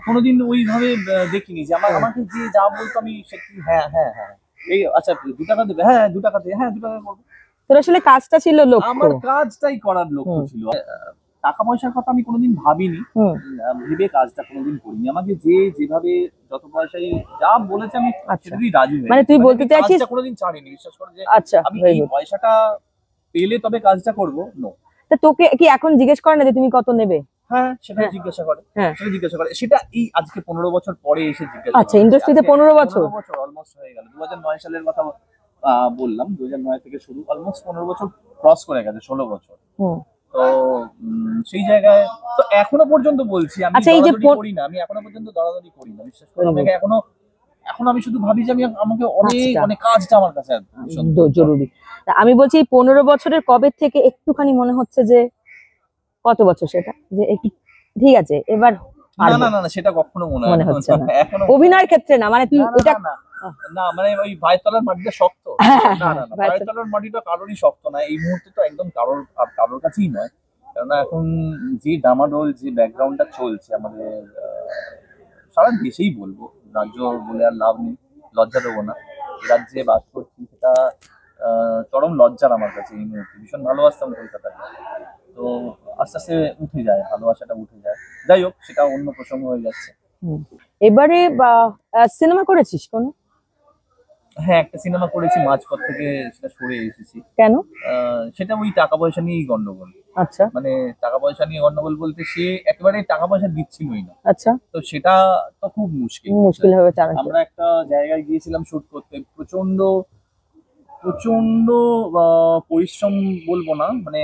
কোনোদিন ওইভাবে দেখিনি যে আমাকে যে যা বলতো আমি সেটি হ্যাঁ হ্যাঁ হ্যাঁ এই আচ্ছা 2 টাকা দেবে, হ্যাঁ 2 টাকা দিয়ে, হ্যাঁ 2 টাকা করবো। তোর আসলে কাজটা ছিল লক্ষ্য, আমার কাজটাই করার লক্ষ্য ছিল। টাকা পয়সার কথা আমি কোনোদিন ভাবিনি, ভেবে কাজটা কোনোদিন করিনি। আমাকে যে যেভাবে যত পয়সাই যা বলেছে আমি সেটাই রাজি হই। মানে তুই বলতে চাইছিস কোনোদিন ছাড়িনি, বিশ্বাস করে যে আচ্ছা আমি এই পয়সাটা পেলে তবে কাজটা করব, নো। তা তোকে কি এখন জিজ্ঞেস করে না যে তুমি কত নেবে? হ্যাঁ, সেটা জিজ্ঞাসা করে, সেটা জিজ্ঞাসা করে, সেটা এই আজকে 15 বছর পরে এসে জিজ্ঞাসা। আচ্ছা, ইন্ডাস্ট্রিতে 15 বছর অলমোস্ট হয়ে গেল। 2009 সালের কথা বললাম, 2009 থেকে শুরু, অলমোস্ট 15 বছর ক্রস করে গেছে, 16 বছর। তো সেই জায়গায় তো এখনো পর্যন্ত বলছি আমি দরাদরি করি না, আমি এখনো পর্যন্ত দরাদরি করি না, বিশ্বাস করে। আমাকে এখন আমি শুধু ভাবি যে আমাকে অনেক অনেক কাজটা আমার কাছে জরুরি। আমি বলছি 15 বছরের কবে থেকে একটুখানি মনে হচ্ছে যে কত বছর সেটা, যে একটু ঠিক আছে এবার না না না না, সেটা কখনো মনে মনে হয় হচ্ছে না। এখনো অভিনয়ের ক্ষেত্রে না, মানে না, না, এটা না, না, মানে ওই ভাইতলার মাটিটা শক্ত। হ্যাঁ, না না না, ভাইতলা- ভাইতলার মাটিটা কারোরই শক্ত না এই মুহূর্তে, তো একদম কারোর কাছেই নয়। কেননা এখন যে ডামাডোল, যে ব্যাকগ্রাউন্ডটা চলছে আমাদের সারা দেশেই বলবো, রাজ্য বলে আর লাভ নেই, লজ্জা দেবো না, রাজ্যে বাস করছি সেটা চরম লজ্জার আমার কাছে এই মুহূর্তে। ভীষণ ভালোবাসতাম কলকাতাকে, তো আস্তে আস্তে উঠে যায়, ভালোবাসাটা উঠে যায়। যাই হোক, সেটা অন্য প্রসঙ্গ হয়ে যাচ্ছে। হুম। এবারে সিনেমা করেছিস কোনো? হ্যাঁ, একটা সিনেমা করেছি, মাঝপথ থেকে সেটা সরে এসেছি। কেন? সেটা ওই টাকা পয়সা নিয়েই গন্ডগোল। আচ্ছা মানে টাকা পয়সা নিয়ে গন্ডগোল বলতে, সে একেবারে টাকা পয়সা দিচ্ছিলই না, আচ্ছা, তো সেটা তো খুব মুশকিল। মুশকিল হবে চালাতে। আমরা একটা জায়গায় গিয়েছিলাম শুট করতে, প্রচন্ড প্রচন্ড পরিশ্রম বলবো না, মানে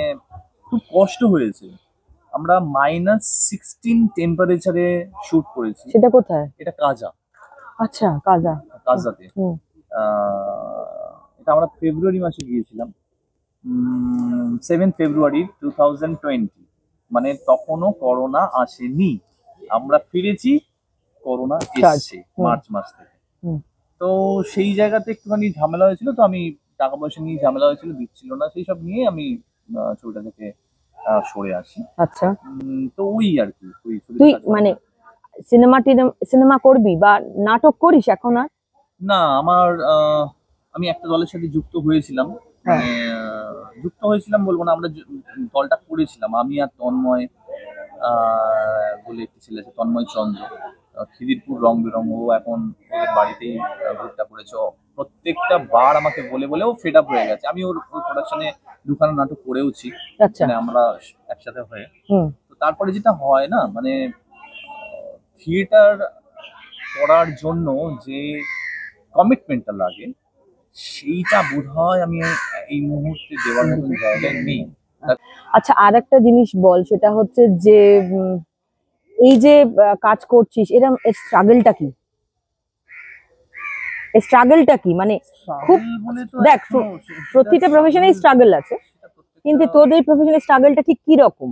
খুব কষ্ট হয়েছে। আমরা -16 টেম্পারেচারে শুট করেছি। সেটা কোথায়? এটা কাজা, আচ্ছা, কাজা। কাজাতে। হুম। এটা আমরা ফেব্রুয়ারি মাসে গিয়েছিলাম, 7 ফেব্রুয়ারি 2020, মানে তখনও করোনা আসেনি। আমরা ফিরেছি, করোনা এসছে হুম। মার্চ মাস থেকে। হুম। তো সেই জায়গাতে একটুখানি ঝামেলা হয়েছিল, তো আমি টাকা পয়সা নিয়ে ঝামেলা হয়েছিল, দিচ্ছিল না, সেই সব নিয়ে আমি ছবিটা থেকে সরে আসি। আচ্ছা, তো ওই আর কি, ওই ছবিতে তুই কাজ করা। মানে সিনেমা করবি বা নাটক করিস এখন আর? না, আমি একটা দলের সাথে যুক্ত হয়েছিলাম, হ্যাঁ। মানে যুক্ত হয়েছিলাম বলবো না, আমরা দলটা করেছিলাম, আমি আর তন্ময় বলে একটি ছেলে আছে, তন্ময় চন্দ্র, খিদিরপুর রং বেরং, ও এখন ওদের বাড়িতেই গ্রুপটা করেছে। ও প্রত্যেকটা বার আমাকে বলে বলে ও ফেড আপ হয়ে গেছে। আমি ওর প্রোডাকশনে দুখানা নাটক করেওছি, আচ্ছা। মানে আমরা একসাথে হয়ে। হুম। তো তারপরে যেটা হয় না, মানে থিয়েটার করার জন্য যে কমিটমেন্টটা লাগে, সেইটা বোধহয় আমি এই মুহূর্তে দেওয়ার মতন জায়গায় নেই। আচ্ছা, আর একটা জিনিস বল, সেটা হচ্ছে যে এই যে কাজ করছিস, এর স্ট্রাগলটা কি? স্ট্রাগলটা কি মানে? খুব দেখ, প্রতিটা প্রফেশনে স্ট্রাগল আছে, কিন্তু তোদের প্রফেশনাল স্ট্রাগলটা ঠিক কি রকম?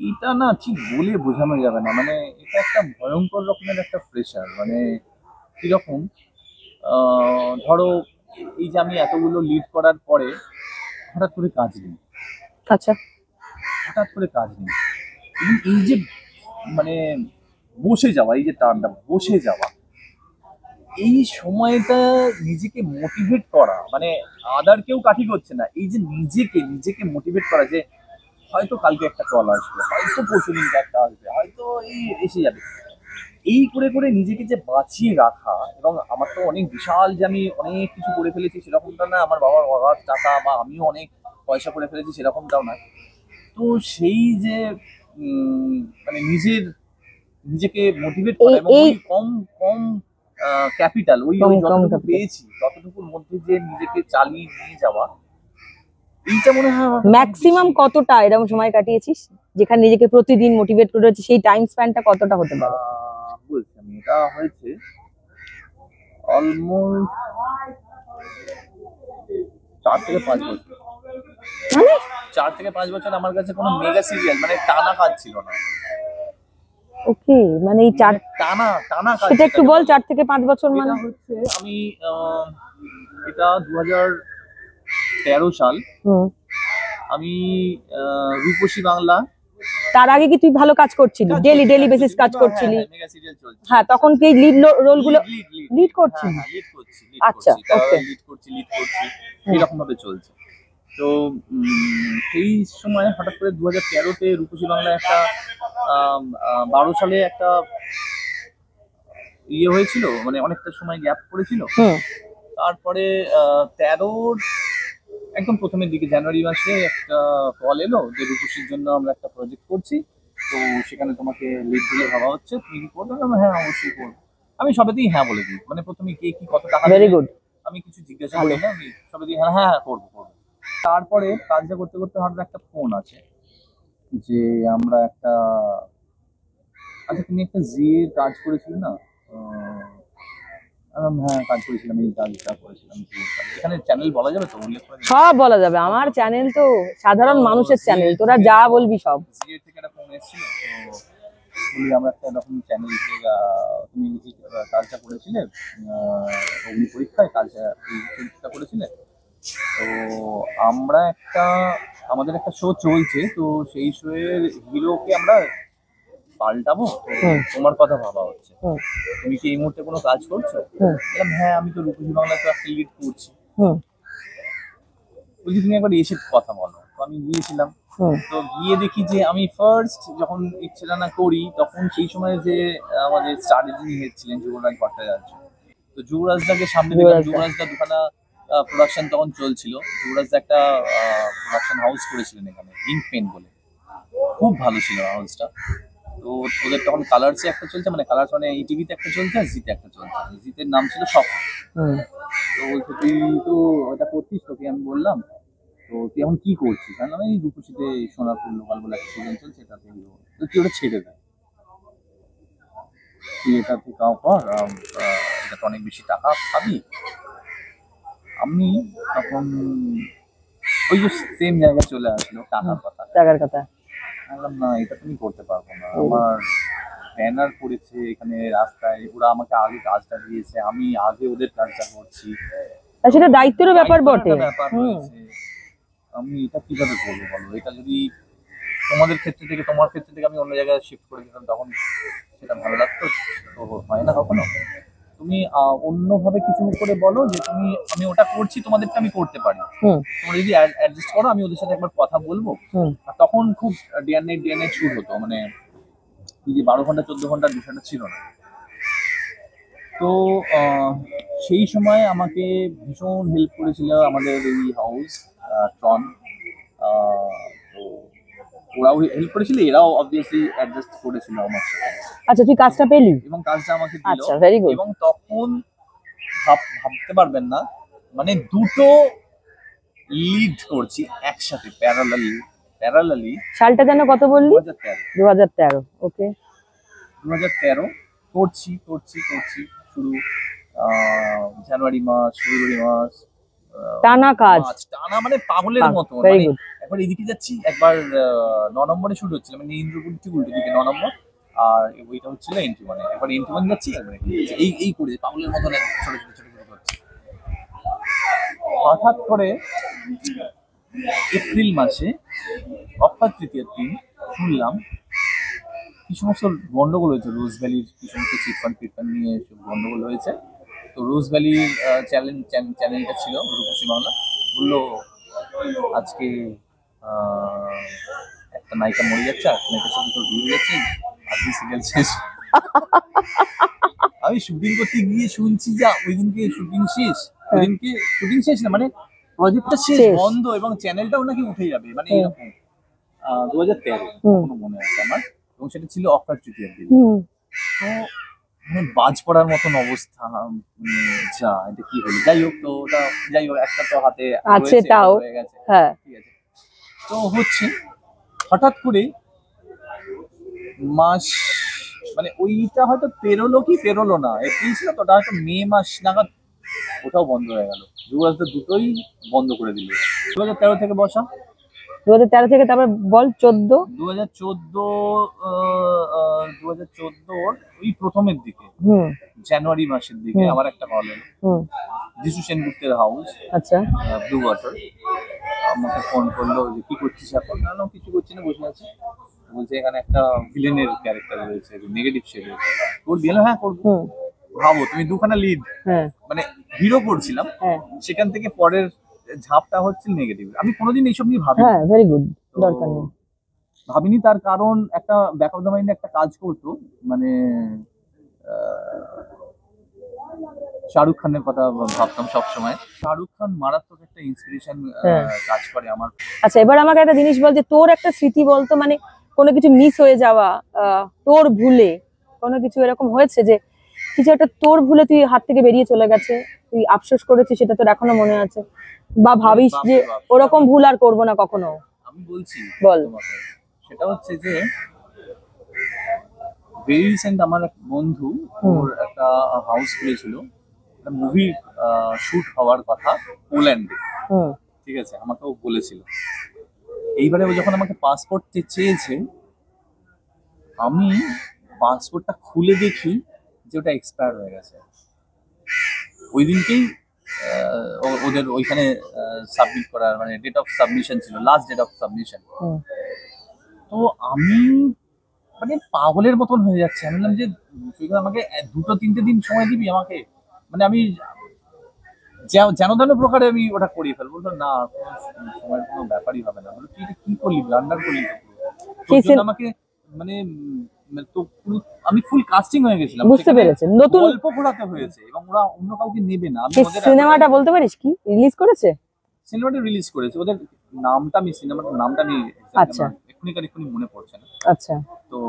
এটা না ঠিক বলে বোঝানো যাবে না, মানে এটা একটা ভয়ঙ্কর রকমের একটা প্রেশার। মানে কিরকম, ধরো এই যে আমি এতগুলো লিড করার পরে হঠাৎ করে কাজ নেই, আচ্ছা। হঠাৎ করে কাজ নেই, এবং এই যে মানে বসে যাওয়া, এই যে টার্নটা বসে যাওয়া, এই সময়টা নিজেকে মোটিভেট করা, মানে আদার কেউ কাঠি করছে না, এই যে নিজেকে নিজেকে মোটিভেট করা, যে হয়তো কালকে একটা কল আসবে, হয়তো পরশুদিন একটা আসবে, হয়তো এই এসে যাবে, এই করে করে নিজেকে যে বাঁচিয়ে রাখা। এবং আমার তো অনেক বিশাল, যে আমি অনেক কিছু করে ফেলেছি সেরকমটা না, আমার বাবার অগাধ টাকা বা আমিও অনেক পয়সা করে ফেলেছি সেরকমটাও না। তো সেই যে মানে নিজেকে মোটিভেট করা, এবং ওই কম কম ক্যাপিটাল, ওই যতটুকু পেয়েছি ততটুকুর মধ্যে যে নিজেকে চালিয়ে নিয়ে যাওয়া, এইটা মনে হয় ম্যাক্সিমাম কতটা এরকম সময় কাটিয়েছিস যেখানে নিজেকে প্রতিদিন মোটিভেট করে হচ্ছে, সেই টাইম স্প্যানটা কতটা হতে পারে? বলছি আমি, এটা হয়েছে অলমোস্ট 4 থেকে 5 বছর। মানে 4 থেকে 5 বছর আমার কাছে কোনো মেগা সিরিয়াল মানে টানা কাজ ছিল না। ওকে, মানে এই টানা টানা কাজ, সেটা একটু বল, 4 থেকে 5 বছর মানে? এটা হচ্ছে আমি এটা 2013 সাল, আমি রূপসী বাংলা। তার আগে কি তুই ভালো কাজ করছিলি? ডেলি বেসিস কাজ করছিলি? মেগা সিরিয়াল চলছে। হ্যাঁ, তখন কি লিড রোল গুলো লিড করছিলি? লিড করছি, আচ্ছা, ওকে। লিড করছি এরকম ভাবে চলছে। তো সেই সময় হঠাৎ করে 2013-তে রূপসী বাংলা একটা 12 সালে একটা ইয়ে হয়েছিল, মানে অনেকটা সময় গ্যাপ পড়েছিল। তারপরে 13-র একদম প্রথমের দিকে জানুয়ারি মাসে একটা কল এলো যে রূপসীর জন্য আমরা একটা প্রজেক্ট করছি, তো সেখানে তোমাকে লিড দিলে ভাবা হচ্ছে, তুমি কি করবে? হ্যাঁ, অবশ্যই করবো। আমি সবেতেই হ্যাঁ বলে দিই, মানে প্রথমে কে কি কত টাকা, ভেরি গুড, আমি কিছু জিজ্ঞাসা করি না, আমি সবেতেই হ্যাঁ হ্যাঁ করবো। তারপরে কাজটা করতে করতে হঠাৎ একটা ফোন আছে যে আমরা একটা, আচ্ছা তুমি একটা জির কাজ করেছিলে না? হ্যাঁ, কাজ করেছিলাম, এই কাজটা করেছিলাম। এখানে চ্যানেল বলা যাবে তো, উল্লেখ করে সব বলা যাবে, আমার চ্যানেল তো সাধারণ মানুষের চ্যানেল, তোরা যা বলবি সব। জিএ থেকে একটা ফোন এসেছিল, তো অ্যাকচুয়ালি আমরা একটা এরকম চ্যানেল থেকে তুমি এই কাজটা করেছিলে, অগ্নি পরীক্ষায় কাজটা এই পরীক্ষা করেছিলে। তো আমরা আমাদের একটা শো চলছে, তো সেই শো এর হিরোকে আমরা পাল্টাবো, তো হুম। তোমার কথা ভাবা হচ্ছে। হুম। তুমি কি এই মুহূর্তে কোনো কাজ করছো? বললাম হ্যাঁ, আমি তো রূপসী বাংলা তো একটা লিড করছি। বলছি তুমি একবার এসে কথা বলো। তো আমি গিয়েছিলাম, তো গিয়ে দেখি যে আমি ফার্স্ট যখন ইচ্ছেটা করি, তখন সেই সময় যে আমাদের স্ট্র্যাটেজি হেড ছিলেন যুবরাজ ভট্টাচার্য, তো যুবরাজদাকে সামনে দেখলাম। যুবরাজদা দুখানা প্রোডাকশন তখন চলছিল। যুবরাজদা একটা প্রোডাকশন হাউস করেছিলেন এখানে, ইঙ্ক পেন বলে, খুব ভালো ছিল হাউসটা। তো ওদের তখন কালার্সে একটা চলছে, মানে কালার্স মানে এই টিভিতে একটা চলছে আর জিতে একটা চলছে। জিতের নাম ছিল স্বপ্ন। তো বলছে তুই তো ওটা করছিস, তোকে আমি বললাম তো তুই এখন কি করছিস? আমি এই রূপসীতে সোনারপুর লোকাল বলে একটা সিজন চলছে, এটাতে তো তুই ওটা ছেড়ে দেয়, তুই এটাতে কাও কর, এটাতে অনেক বেশি টাকা পাবি। আমি তখন ওই যে সেম জায়গায় চলে আসলো, টাকার কথা। বললাম না, এটা তুমি করতে পারবো না। আমার ব্যানার পড়েছে এখানে রাস্তায়, ওরা আমাকে আগে কাজটা দিয়েছে, আমি আগে ওদের কাজটা করছি, সেটা দায়িত্বেরও ব্যাপার বটে। আমি এটা কিভাবে করবো বলো? এটা যদি তোমার ক্ষেত্রে থেকে আমি অন্য জায়গায় শিফট করে দিতাম, তখন সেটা ভালো লাগতো? তো হয় না কখনো। তুমি অন্যভাবে কিছু করে বলো যে আমি ওটা করছি, তোমাদেরটা আমি করতে পারি, তোমরা যদি অ্যাডজাস্ট করো, আমি ওদের সাথে একবার কথা বলবো। আর তখন খুব ডে অ্যান্ড নাইট শুট হতো, মানে এই যে 12 ঘন্টা 14 ঘন্টার বিষয়টা ছিল না। তো সেই সময় আমাকে ভীষণ হেল্প করেছিল আমাদের এই হাউস ট্রন। তো ওরাও হেল্প করেছিল, এরাও অবভিয়াসলি অ্যাডজাস্ট করেছিল আমার সাথে। আচ্ছা, তুই কাজটা পেলি এবং কাজটা আমাকে দিল। আচ্ছা, ভেরি গুড। এবং তখন ভাবতে পারবেন না, মানে দুটো লিড করছি একসাথে প্যারালালি। সালটা যেন কত বললি? 2013। ওকে, 2013 করছি শুরু জানুয়ারি মাস, ফেব্রুয়ারি মাস, টানা কাজ, টানা মানে পাগলের মতো। মানে একবার এদিকে যাচ্ছি, একবার 9 নম্বরে শুরু হচ্ছিল, মানে ইন্দ্রপুরটি উল্টো দিকে 9 নম্বর, আর ওইটা হচ্ছিল এন্ট্রি ওয়ানে। একবার এন্ট্রি ওয়ান যাচ্ছি, একবার এই করে পাগলের মতো ছোট ছোট করছি। হঠাৎ করে এপ্রিল মাসে অক্ষয় তৃতীয়ার দিন শুনলাম কি সমস্ত গন্ডগোল হয়েছে রোজ ভ্যালির, কি সমস্ত চিটফান্ড নিয়ে গন্ডগোল হয়েছে। তো রোজ ভ্যালির চ্যানেলটা ছিল রূপসী বাংলা, বললো আজকে একটা নায়িকা মরে যাচ্ছে, আর নায়িকার সাথে তোর বিয়ে হয়ে যাচ্ছে, আজকে সিরিয়াল শেষ। আমি শুটিং করতে গিয়ে শুনছি যে ওই দিনকে শুটিং শেষ না, মানে প্রজেক্টটা শেষ, বন্ধ, এবং চ্যানেলটাও নাকি উঠে যাবে, মানে এরকম। 2013 মনে আছে আমার, এবং সেটা ছিল অক্ষয় তৃতীয়ার দিন। তো মানে বাজ পড়ার মতন অবস্থা, যা এটা কি হলো। যাই হোক, তো ওটা যাই হোক, একটা তো হাতে আছে, তাও হয়ে গেছে, হ্যাঁ ঠিক আছে। তো হচ্ছে হঠাৎ করে মাস, মানে ওইটা হয়তো পেরোলো না, এপ্রিল ছিল তো, ওটা হয়তো মে মাস নাগাদ ওটাও বন্ধ হয়ে গেল। যুবরাজদা দুটোই বন্ধ করে দিল। 2013 থেকে বসা, 2013 থেকে তারপর বল 14, 2014 ওই প্রথমের দিকে, জানুয়ারি মাসের দিকে আমার একটা কল এলো, যিশু সেনগুপ্তের হাউস, আচ্ছা, ব্লু ওয়াটার। আমাকে ফোন করলো যে কি করছিস এখন? না কিছু করছি না, বসে আছি। বলছে এখানে একটা ভিলেনের ক্যারেক্টার রয়েছে, নেগেটিভ শেডে, করবি? হ্যাঁ করবো। ভাবো তুমি, দুখানা লিড, মানে হিরো করছিলাম, সেখান থেকে পরের ঝাপটা হচ্ছে নেগেটিভ। আমি কোনোদিন এইসব নিয়ে ভাবি, হ্যাঁ ভেরি গুড, দরকার নেই, ভাবিনি। তার কারণ একটা ব্যাক অফ দ্য মাইন্ডে একটা কাজ করতো, মানে শাহরুখ খানের কথা ভাবতাম সবসময়। শাহরুখ খান মারাত্মক একটা ইন্সপিরেশন কাজ করে আমার। আচ্ছা, এবার আমাকে একটা জিনিস বল, যে তোর একটা স্মৃতি বলতো, মানে কোনো কিছু মিস হয়ে যাওয়া, তোর ভুলে কোনো কিছু এরকম হয়েছে যে কিছু একটা তোর ভুলে তুই হাত থেকে বেরিয়ে চলে গেছে, তুই আফসোস করেছিস, সেটা তোর এখনো মনে আছে, বা ভাবিস যে ওরকম ভুল আর করবো না কখনো? আমি বলছি, বল। সেটা হচ্ছে যে ভেরি রিসেন্ট আমার এক বন্ধু, ওর একটা হাউস খুলেছিল, একটা মুভি শুট হওয়ার কথা পোল্যান্ডে, ঠিক আছে, আমাকে ও বলেছিল। এইবারে ও যখন আমাকে পাসপোর্ট চেয়েছে, আমি পাসপোর্টটা খুলে দেখি যে ওটা এক্সপায়ার হয়ে গেছে। ওই দিনকেই ওদের ওইখানে সাবমিট করার মানে ডেট অফ সাবমিশন ছিল, লাস্ট ডেট অফ সাবমিশন। তো আমি মানে পাগলের মতন হয়ে যাচ্ছে। আমি বললাম যে তুই আমাকে 2-3 দিন সময় দিবি আমাকে, মানে আমি যেন তেন প্রকারে আমি ওটা করিয়ে ফেলবো। বলতো না, কোনো সময়ের কোনো ব্যাপারই হবে না। বলতো তুই এটা কি করলি, ব্লান্ডার করলি তো পুরো। তোর জন্য আমাকে মানে তো আমি ফুল কাস্টিং হয়ে গেছিলাম, বুঝতে পেরেছেন, নতুন গল্প ঘোরাতে হয়েছে এবং ওরা অন্য কাউকে নেবে না। আমি ওদের সিনেমাটা বলতে পারিস কি রিলিজ করেছে? সিনেমাটা রিলিজ করেছে, ওদের নামটা আমি সিনেমাটার নামটা আমি আচ্ছা এক্ষুনি মনে পড়ছে না। আচ্ছা তো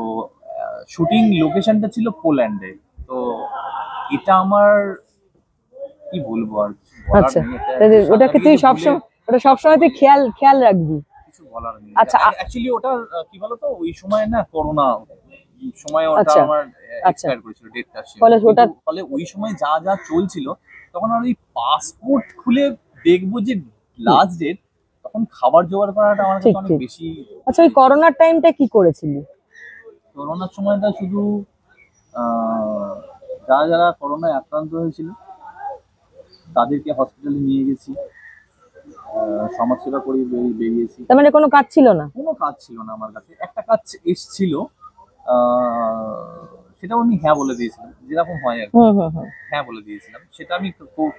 শুটিং লোকেশনটা ছিল পোল্যান্ডে। তো এটা আমার কি বলবো আর আচ্ছা, ওটাকে তুই সবসময় তুই খেয়াল রাখবি, কিছু বলার নেই। আচ্ছা অ্যাকচুয়ালি ওটা কি বলতো, ওই সময় না করোনা সময় ওটা আচ্ছা, আমার আচ্ছা। এক্সপায়ার করেছিল, ডেটটা ছিল। ফলে ওই সময় যা যা চলছিল তখন আর ওই পাসপোর্ট খুলে দেখবো যে লাস্ট ডেট, তখন খাবার জোগাড় করাটা আমার কাছে অনেক বেশি। আচ্ছা, ওই করোনার টাইমটা কি করেছিলি? করোনার সময়টা শুধু যারা করোনায় আক্রান্ত হয়েছিল তাদেরকে হসপিটালে নিয়ে গেছি, সমাজসেবা করে বেরিয়েছি। তার মানে কোনো কাজ ছিল না? কোনো কাজ ছিল না আমার কাছে। একটা কাজ এসছিল, সেটাও আমি হ্যাঁ বলে দিয়েছিলাম, যেরকম হয় আর কি, হ্যাঁ বলে দিয়েছিলাম। সেটা আমি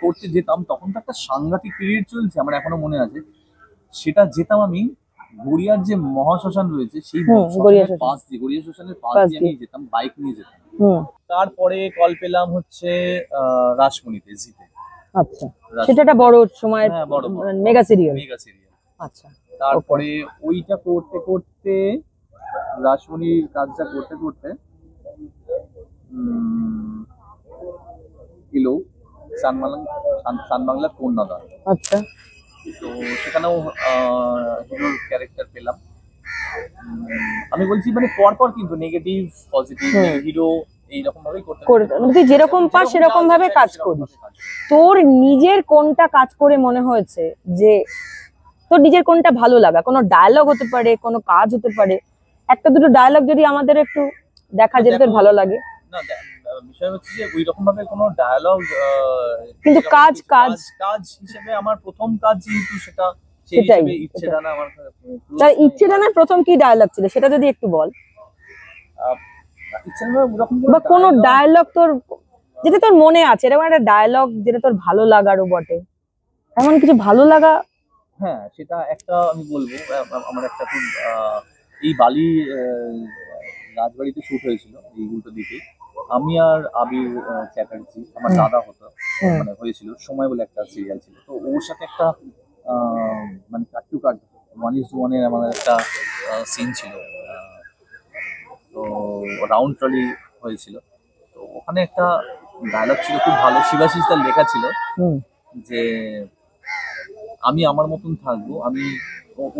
করতে যেতাম, তখন তো একটা সাংঘাতিক পিরিয়ড চলছে, আমার এখনো মনে আছে। সেটা যেতাম আমি গড়িয়ার যে মহাশ্মশান রয়েছে সেই পাশ দিয়ে, গড়িয়া শ্মশানের পাশ দিয়ে আমি যেতাম, বাইক নিয়ে যেতাম। তারপরে কল পেলাম হচ্ছে রাসমণিতে, জিতে। আচ্ছা, সেটা একটা বড় সময়, মেগা সিরিয়াল। আচ্ছা, তারপরে ওইটা করতে করতে, রাসমণির কাজটা করতে করতে এলো সানবাংলার কন্যাদা। আচ্ছা, তো সেখানেও হিরোর ক্যারেক্টার পেলাম। আমি বলছি মানে পরপর কিন্তু নেগেটিভ পজিটিভ হিরো এইরকম ভাবেই করতে, মানে তুই যেরকম পাস সেরকম ভাবে কাজ করিস। তোর নিজের কোনটা কাজ করে মনে হয়েছে যে তোর নিজের কোনটা ভালো লাগা? কোনো ডায়লগ হতে পারে, কোনো কাজ হতে পারে, একটা দুটো ডায়লগ যদি আমাদের একটু দেখা যেত তোর ভালো লাগে। না, বিষয় হচ্ছে যে ওই রকম ভাবে কোনো ডায়লগ, কিন্তু কাজ হিসেবে আমার প্রথম কাজ যেহেতু সেটাই ইচ্ছেদানা। আমার তার ইচ্ছেদানা প্রথম কি ডায়লগ ছিল সেটা যদি একটু বল। বা কোনো ডায়লগ তোর যেটা তোর মনে আছে, এরকম একটা ডায়লগ যেটা তোর ভালো লাগারও বটে, এমন কিছু ভালো লাগা। হ্যাঁ, সেটা একটা আমি বলবো। আমার একটা খুব এই বালি রাজবাড়িতে শুট হয়েছিল, এই উল্টো দিকে। আমি আর আবির চ্যাটার্জি, আমার দাদা হতো, মানে হয়েছিল সময় বলে একটা সিরিয়াল ছিল। তো ওর সাথে একটা মানে কাট টু কাট 1:1 এর আমাদের একটা সিন ছিল। তো রাউন্ড ট্রলি হয়েছিল। তো ওখানে একটা ডায়লগ ছিল খুব ভালো, শিবাশিস দার লেখা ছিল যে আমি আমার মতন থাকবো। আমি,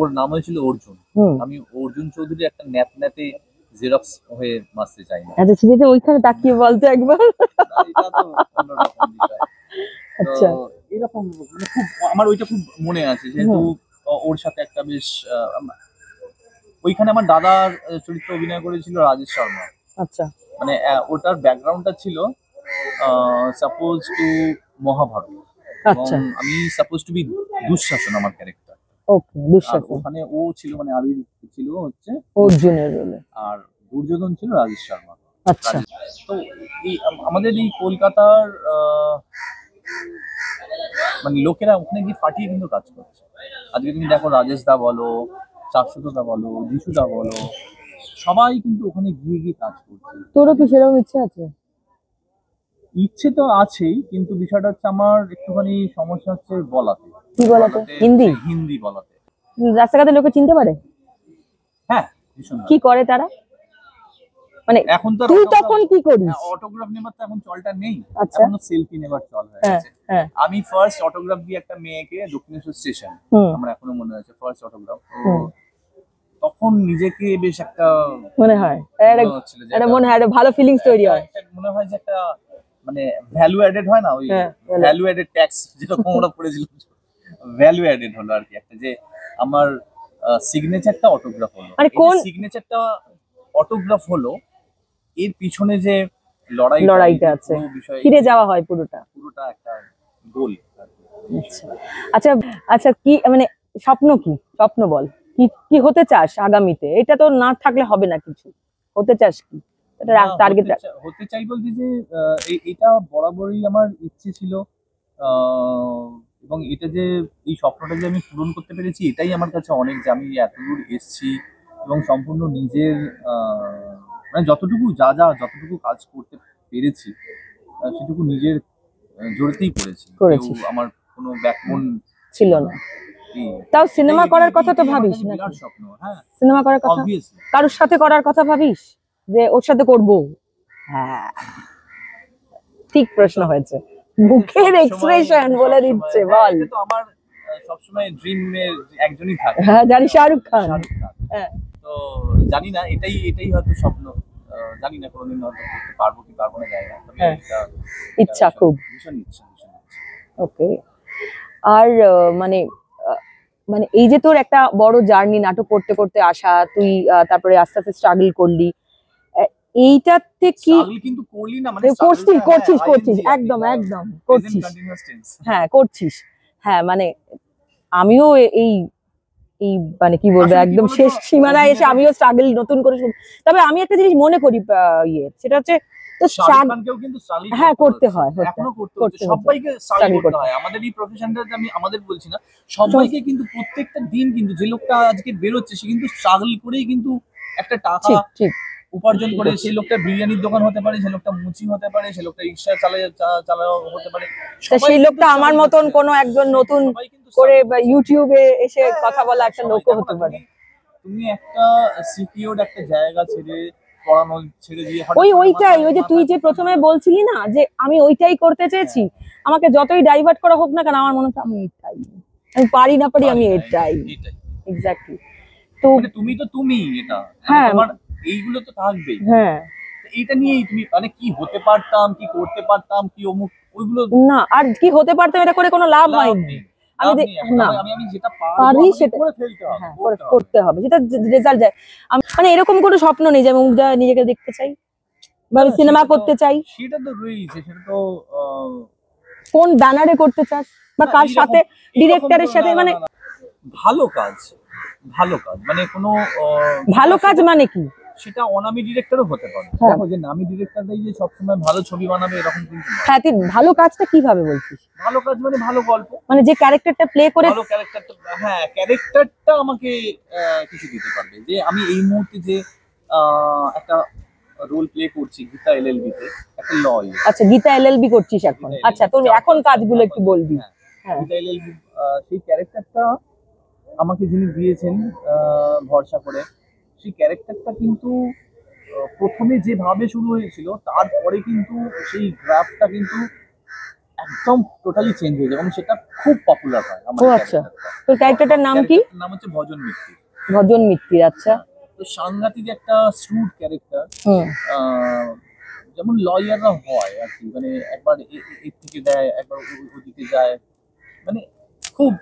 ওর নাম হয়েছিল অর্জুন, আমি অর্জুন চৌধুরী একটা ন্যাতে জেরক্স হয়ে বাঁচতে চাই না। আচ্ছা, সেটা ওইখানে তাকিয়ে বলতে একবার। এটা তো অন্যরকম বিষয়। আচ্ছা, এরকম মানে খুব আমার ওইটা খুব মনে আছে, যেহেতু ওর সাথে একটা বেশ ওইখানে আমার দাদার চরিত্র অভিনয় করেছিল রাজেশ শর্মা। আচ্ছা, মানে ওটার ব্যাকগ্রাউন্ডটা ছিল সাপোজ টু মহাভারত। আচ্ছা, আমি সাপোজ টু বি দুঃশাসন, আমার ক্যারেক্টার। ওকে, দুঃশাসন। ওখানে ও ছিল মানে আবির ছিল হচ্ছে অর্জুনের রোলে, আর দুর্যোধন ছিল রাজেশ শর্মা। আচ্ছা। তো এই আমাদের এই কলকাতার মানে লোকেরা ওখানে গিয়ে ফাটিয়ে কিন্তু কাজ করছে। আজকে তুমি দেখো রাজেশ দা বলো, শাশ্বত দা বলো, যিশু দা বলো, সবাই কিন্তু ওখানে গিয়ে গিয়ে কাজ করছে। তোরও কি সেরকম ইচ্ছে আছে? ইচ্ছে তো আছেই, কিন্তু বিষয়টা হচ্ছে আমার একটুখানি সমস্যা হচ্ছে বলাতে। কি বলাতে? হিন্দি বলাতে। রাস্তাঘাটে লোকে চিনতে পারে? হ্যাঁ, ভীষণ। কি করে তারা? মানে এখন তো তুই তখন কি করিস? অটোগ্রাফ নেবার তো এখন চলটা নেই, আচ্ছা, এখন সেলফি নেবার চল হয়ে গেছে। আমি ফার্স্ট অটোগ্রাফ দিয়ে একটা মেয়েকে দক্ষিণেশ্বর স্টেশন, আমার এখনো মনে আছে ফার্স্ট অটোগ্রাফ। তখন নিজেকে বেশ একটা মনে হয়, একটা মনে হয় একটা ভালো ফিলিংস তৈরি হয়, মনে হয় যে একটা মানে ভ্যালু অ্যাডেড হয় না, ওই ভ্যালু অ্যাডেড ট্যাক্স যেরকম আমরা পড়েছিলাম, ভ্যালু অ্যাডেড হলো আর কি একটা, যে আমার সিগনেচারটা অটোগ্রাফ হলো। মানে কোন সিগনেচারটা অটোগ্রাফ হলো, এর পিছনে যে লড়াইটা আছে, ফিরে যাওয়া হয় পুরোটা একটা গোল। আচ্ছা আচ্ছা আচ্ছা, কি মানে স্বপ্ন, কি স্বপ্ন বল, কি কি হতে চাস আগামীতে? এটা তো না থাকলে হবে না কিছু, হতে চাস কি, এটা টার্গেট? হতে চাই বলতে যে এটা বরাবরই আমার ইচ্ছে ছিল, এবং এটা যে এই স্বপ্নটা যে আমি পূরণ করতে পেরেছি এটাই আমার কাছে অনেক, যে আমি এতদূর এসেছি এবং সম্পূর্ণ নিজের মানে যতটুকু যতটুকু কাজ করতে পেরেছি সেটুকু নিজের জোরেতেই করেছি। আমার কোনো ব্যাকবোন ছিল না। তাও সিনেমা করার কথা তো ভাবিস না? স্বপ্ন, হ্যাঁ, সিনেমা করার কথা, কারোর সাথে করার কথা ভাবিস যে ওর সাথে করবো? হ্যাঁ, ঠিক প্রশ্ন হয়েছে, মুখের এক্সপ্রেশন বলে দিচ্ছে। বল। তো আমার সবসময় ড্রিমের একজনই থাকে। হ্যাঁ জানি, শাহরুখ খান। হ্যাঁ, তো জানি না, এটাই হয়তো স্বপ্ন, জানি না কোনোদিন হয়তো করতে পারবো কি পারবো না, জানি না, তবে ইচ্ছা খুব, ভীষণ ইচ্ছা। ওকে। আর মানে মানে এই যে তোর একটা বড় জার্নি, নাটক করতে করতে আসা, তুই তারপরে আস্তে আস্তে স্ট্রাগল করলি, এইটাতে কি কিন্তু করলি না, মানে করছিস একদম একদম করছিস, হ্যাঁ করছিস, হ্যাঁ মানে আমিও এই এই মানে কি বলবো, একদম শেষ সীমানায় এসে আমিও স্ট্রাগল নতুন করে শুরু। তবে আমি একটা জিনিস মনে করি, সেটা হচ্ছে তো হ্যাঁ করতে হয়, সবাইকে স্ট্রাগল করতে হয়। আমাদের এই প্রফেশনটা, আমি আমাদের বলছি না, সবাইকে কিন্তু প্রত্যেকটা দিন কিন্তু যে লোকটা আজকে বেরোচ্ছে সে কিন্তু স্ট্রাগল করেই কিন্তু একটা টাকা উপার্জন করে। সেই লোকটা বিরিয়ানির দোকান হতে পারে, সেই লোকটা মুচি হতে পারে, সেই লোকটা রিক্সা চালাও হতে পারে, সেই লোকটা আমার মতন কোনো একজন নতুন করে ইউটিউবে এসে কথা বলা একটা লোকও হতে পারে। তুমি একটা সিকিউরড একটা জায়গা ছেড়ে, পড়ানো ছেড়ে দিয়ে ওইটাই, ওই যে তুই যে প্রথমে বলছিলি না যে আমি ওইটাই করতে চেয়েছি, আমাকে যতই ডাইভার্ট করা হোক না কেন, আমার মনে হচ্ছে আমি এটাই, আমি পারি না পারি আমি এটাই, এক্স্যাক্টলি। তো তুমি তো তুমি এটা, হ্যাঁ তোমার এইগুলো তো থাকবেই। হ্যাঁ, এইটা নিয়েই তুমি মানে কি হতে পারতাম, কি করতে পারতাম, কি অমুক, ওইগুলো না, আর কি হতে পারতাম এটা করে কোনো লাভ হয়নি। আমি যেটা পারি সেটা করে ফেলতে হবে, করতে হবে, যেটা রেজাল্ট যায়। মানে এরকম কোনো স্বপ্ন নেই যে আমি নিজেকে দেখতে চাই বা আমি সিনেমা করতে চাই? সেটা তো রয়েছে, সেটা তো কোন ব্যানারে করতে চাস বা কার সাথে, ডিরেক্টরের সাথে, মানে ভালো কাজ মানে কোনো ভালো কাজ মানে কি? সেটা অনামী ডিরেক্টরও হতে পারে। দেখো যে নামী ডিরেক্টররাই যে সবসময় ভালো ছবি বানাবে এরকম কিন্তু না। হ্যাঁ, তুই ভালো কাজটা কিভাবে বলছিস? ভালো কাজ মানে ভালো গল্প, মানে যে ক্যারেক্টারটা প্লে করে, ভালো ক্যারেক্টারটা, হ্যাঁ ক্যারেক্টারটা আমাকে কিছু দিতে পারবে। যে আমি এই মুহূর্তে যে একটা রোল প্লে করছি গীতা এলএলবি তে, একটা লয়ার। আচ্ছা, গীতা এলএলবি করছিস এখন? আচ্ছা, তোর এখন কাজগুলো একটু বলবি। হ্যাঁ, গীতা এলএলবি, সেই ক্যারেক্টারটা আমাকে যিনি দিয়েছেন ভরসা করে, সেই ক্যারেক্টারটা কিন্তু প্রথমে যেভাবে শুরু হয়েছিল তারপরে কিন্তু সেই গ্রাফটা কিন্তু একদম টোটালি চেঞ্জ হয়ে যায় এবং সেটা খুব পপুলার হয়। ও আচ্ছা, তোর ক্যারেক্টারটার নাম কি? নাম হচ্ছে ভজন মিত্তির। ভজন মিত্তির, আচ্ছা। তো সাংঘাতিক একটা স্রুড ক্যারেক্টার, যেমন লয়াররা হয় আর কি, মানে একবার এর থেকে দেয়, একবার ওদিকে যায়, মানে খুব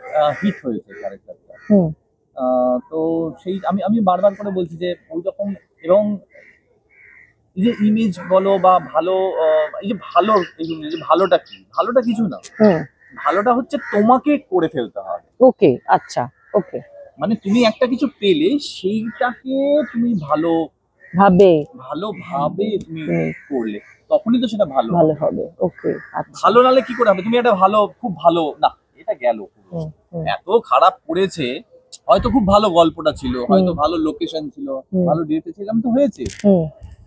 হিট হয়েছে ক্যারেক্টারটা। তো সেই আমি বারবার করে বলছি যে ওই রকম, এবং এই যে ইমেজ বলো বা ভালো, এই যে ভালো, এই যে ভালোটা কি, ভালোটা কিছু না, ভালোটা হচ্ছে তোমাকে করে ফেলতে হবে। ওকে, আচ্ছা, ওকে, মানে তুমি একটা কিছু পেলে সেইটাকে তুমি ভালোভাবে তুমি করলে তখনই তো সেটা ভালো হবে। ওকে, আচ্ছা। ভালো নালে কি করে হবে? তুমি একটা খুব ভালো না, এটা গেল, এত খারাপ করেছে, হয়তো খুব ভালো গল্পটা ছিল, হয়তো ভালো লোকেশন ছিল, ভালো ডিরেক্টর ছিল, তো হয়েছে,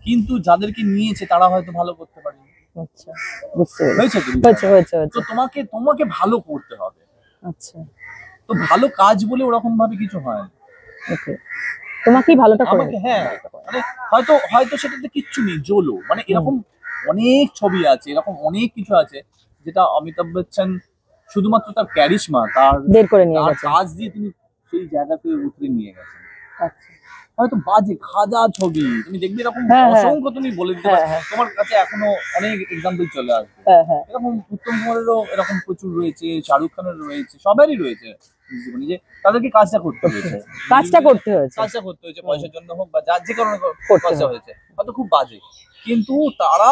কিন্তু যাদেরকে নিয়েছে তারা হয়তো ভালো করতে পারেনি। আচ্ছা, বুঝতে পেরেছি। তো তোমাকে ভালো করতে হবে। আচ্ছা, তো ভালো কাজ বলে ওরকম ভাবে কিছু হয় না। ওকে, তোমাকেই ভালোটা করে আমাকে, হ্যাঁ, মানে হয়তো সেটাতে কিচ্ছু নেই, জোলো, মানে এরকম অনেক ছবি আছে, এরকম অনেক কিছু আছে যেটা অমিতাভ বচ্চন শুধুমাত্র তার ক্যারিশমা, তার বের করে নিয়ে গেছে, কাজ দিয়ে তিনি সেই জায়গাতে উতরে নিয়ে গেছেন। আচ্ছা, হয়তো বাজে খাজা ছবি তুমি দেখবে, এরকম অসংখ্য তুমি বলে দিতে পারো, তোমার কাছে এখনো অনেক এক্সাম্পল চলে আসবে। এরকম উত্তম কুমারেরও এরকম প্রচুর রয়েছে, শাহরুখ খানের রয়েছে, সবারই রয়েছে জীবনে, যে তাদেরকে কাজটা করতে হয়েছে, পয়সার জন্য হোক বা যার যে কারণে কাজটা হয়েছে, হয়তো খুব বাজে, কিন্তু তারা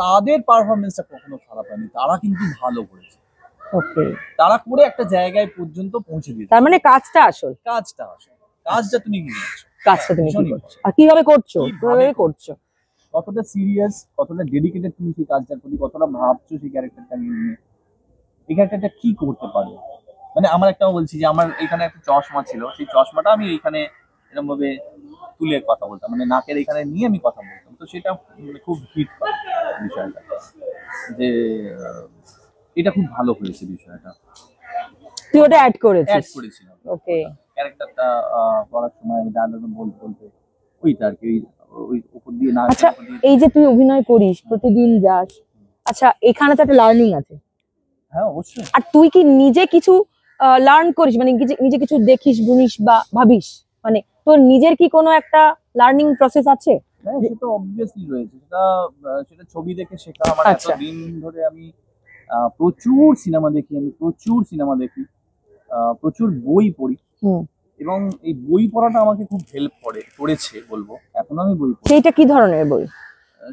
তাদের পারফরমেন্সটা কখনো খারাপ হয়নি, তারা কিন্তু ভালো করেছে, ওকে, তারা করে একটা জায়গায় পর্যন্ত পৌঁছে দিয়েছে। তার মানে কাজটা আসল, কাজটা তুমি কি করছো, কাজটা তুমি কি ভীষণই করছো আর কিভাবে করছো, কিভাবে কিভাবে করছো। কতটা সিরিয়াস, কতটা ডেডিকেটেড তুমি সেই কাজটার প্রতি, কতটা ভাবছো সেই ক্যারেক্টারটা নিয়ে, এই ক্যারেক্টারটা কি করতে পারে। মানে আমার একটা বলছি যে আমার এখানে একটা চশমা ছিল, সেই চশমাটা আমি এখানে এরকম ভাবে তুলে কথা বলতাম, মানে নাকের এখানে নিয়ে আমি কথা বলতাম, তো সেটা খুব হিট করে বিষয়টা, যে এটা খুব ভালো হয়েছে বিষয়টা, তুই ওটা অ্যাড অ্যাড করেছিস, করেছিলাম ওকে। ক্যারেক্টারটা করার সময় ডায়লগ বলতে বলতে ওইটা আর কি, ওই উপর দিয়ে না, আচ্ছা, এই যে তুই অভিনয় করিস, প্রতিদিন যাস, আচ্ছা এখানে তো একটা লার্নিং আছে, হ্যাঁ অবশ্যই। আর তুই কি নিজে কিছু লার্ন করিস, মানে নিজে কিছু দেখিস, গুনিস বা ভাবিস, মানে তোর নিজের কি কোনো একটা লার্নিং প্রসেস আছে? হ্যাঁ সে তো অবভিয়াসলি রয়েছে, সেটা ছবি দেখে শেখা। আমার আচ্ছা। এতদিন ধরে আমি প্রচুর সিনেমা দেখি, প্রচুর বই পড়ি, হুম। এবং এই বই পড়াটা আমাকে খুব হেল্প করেছে বলবো। এখনো আমি বই পড়ি, সেইটা কি ধরনের বই?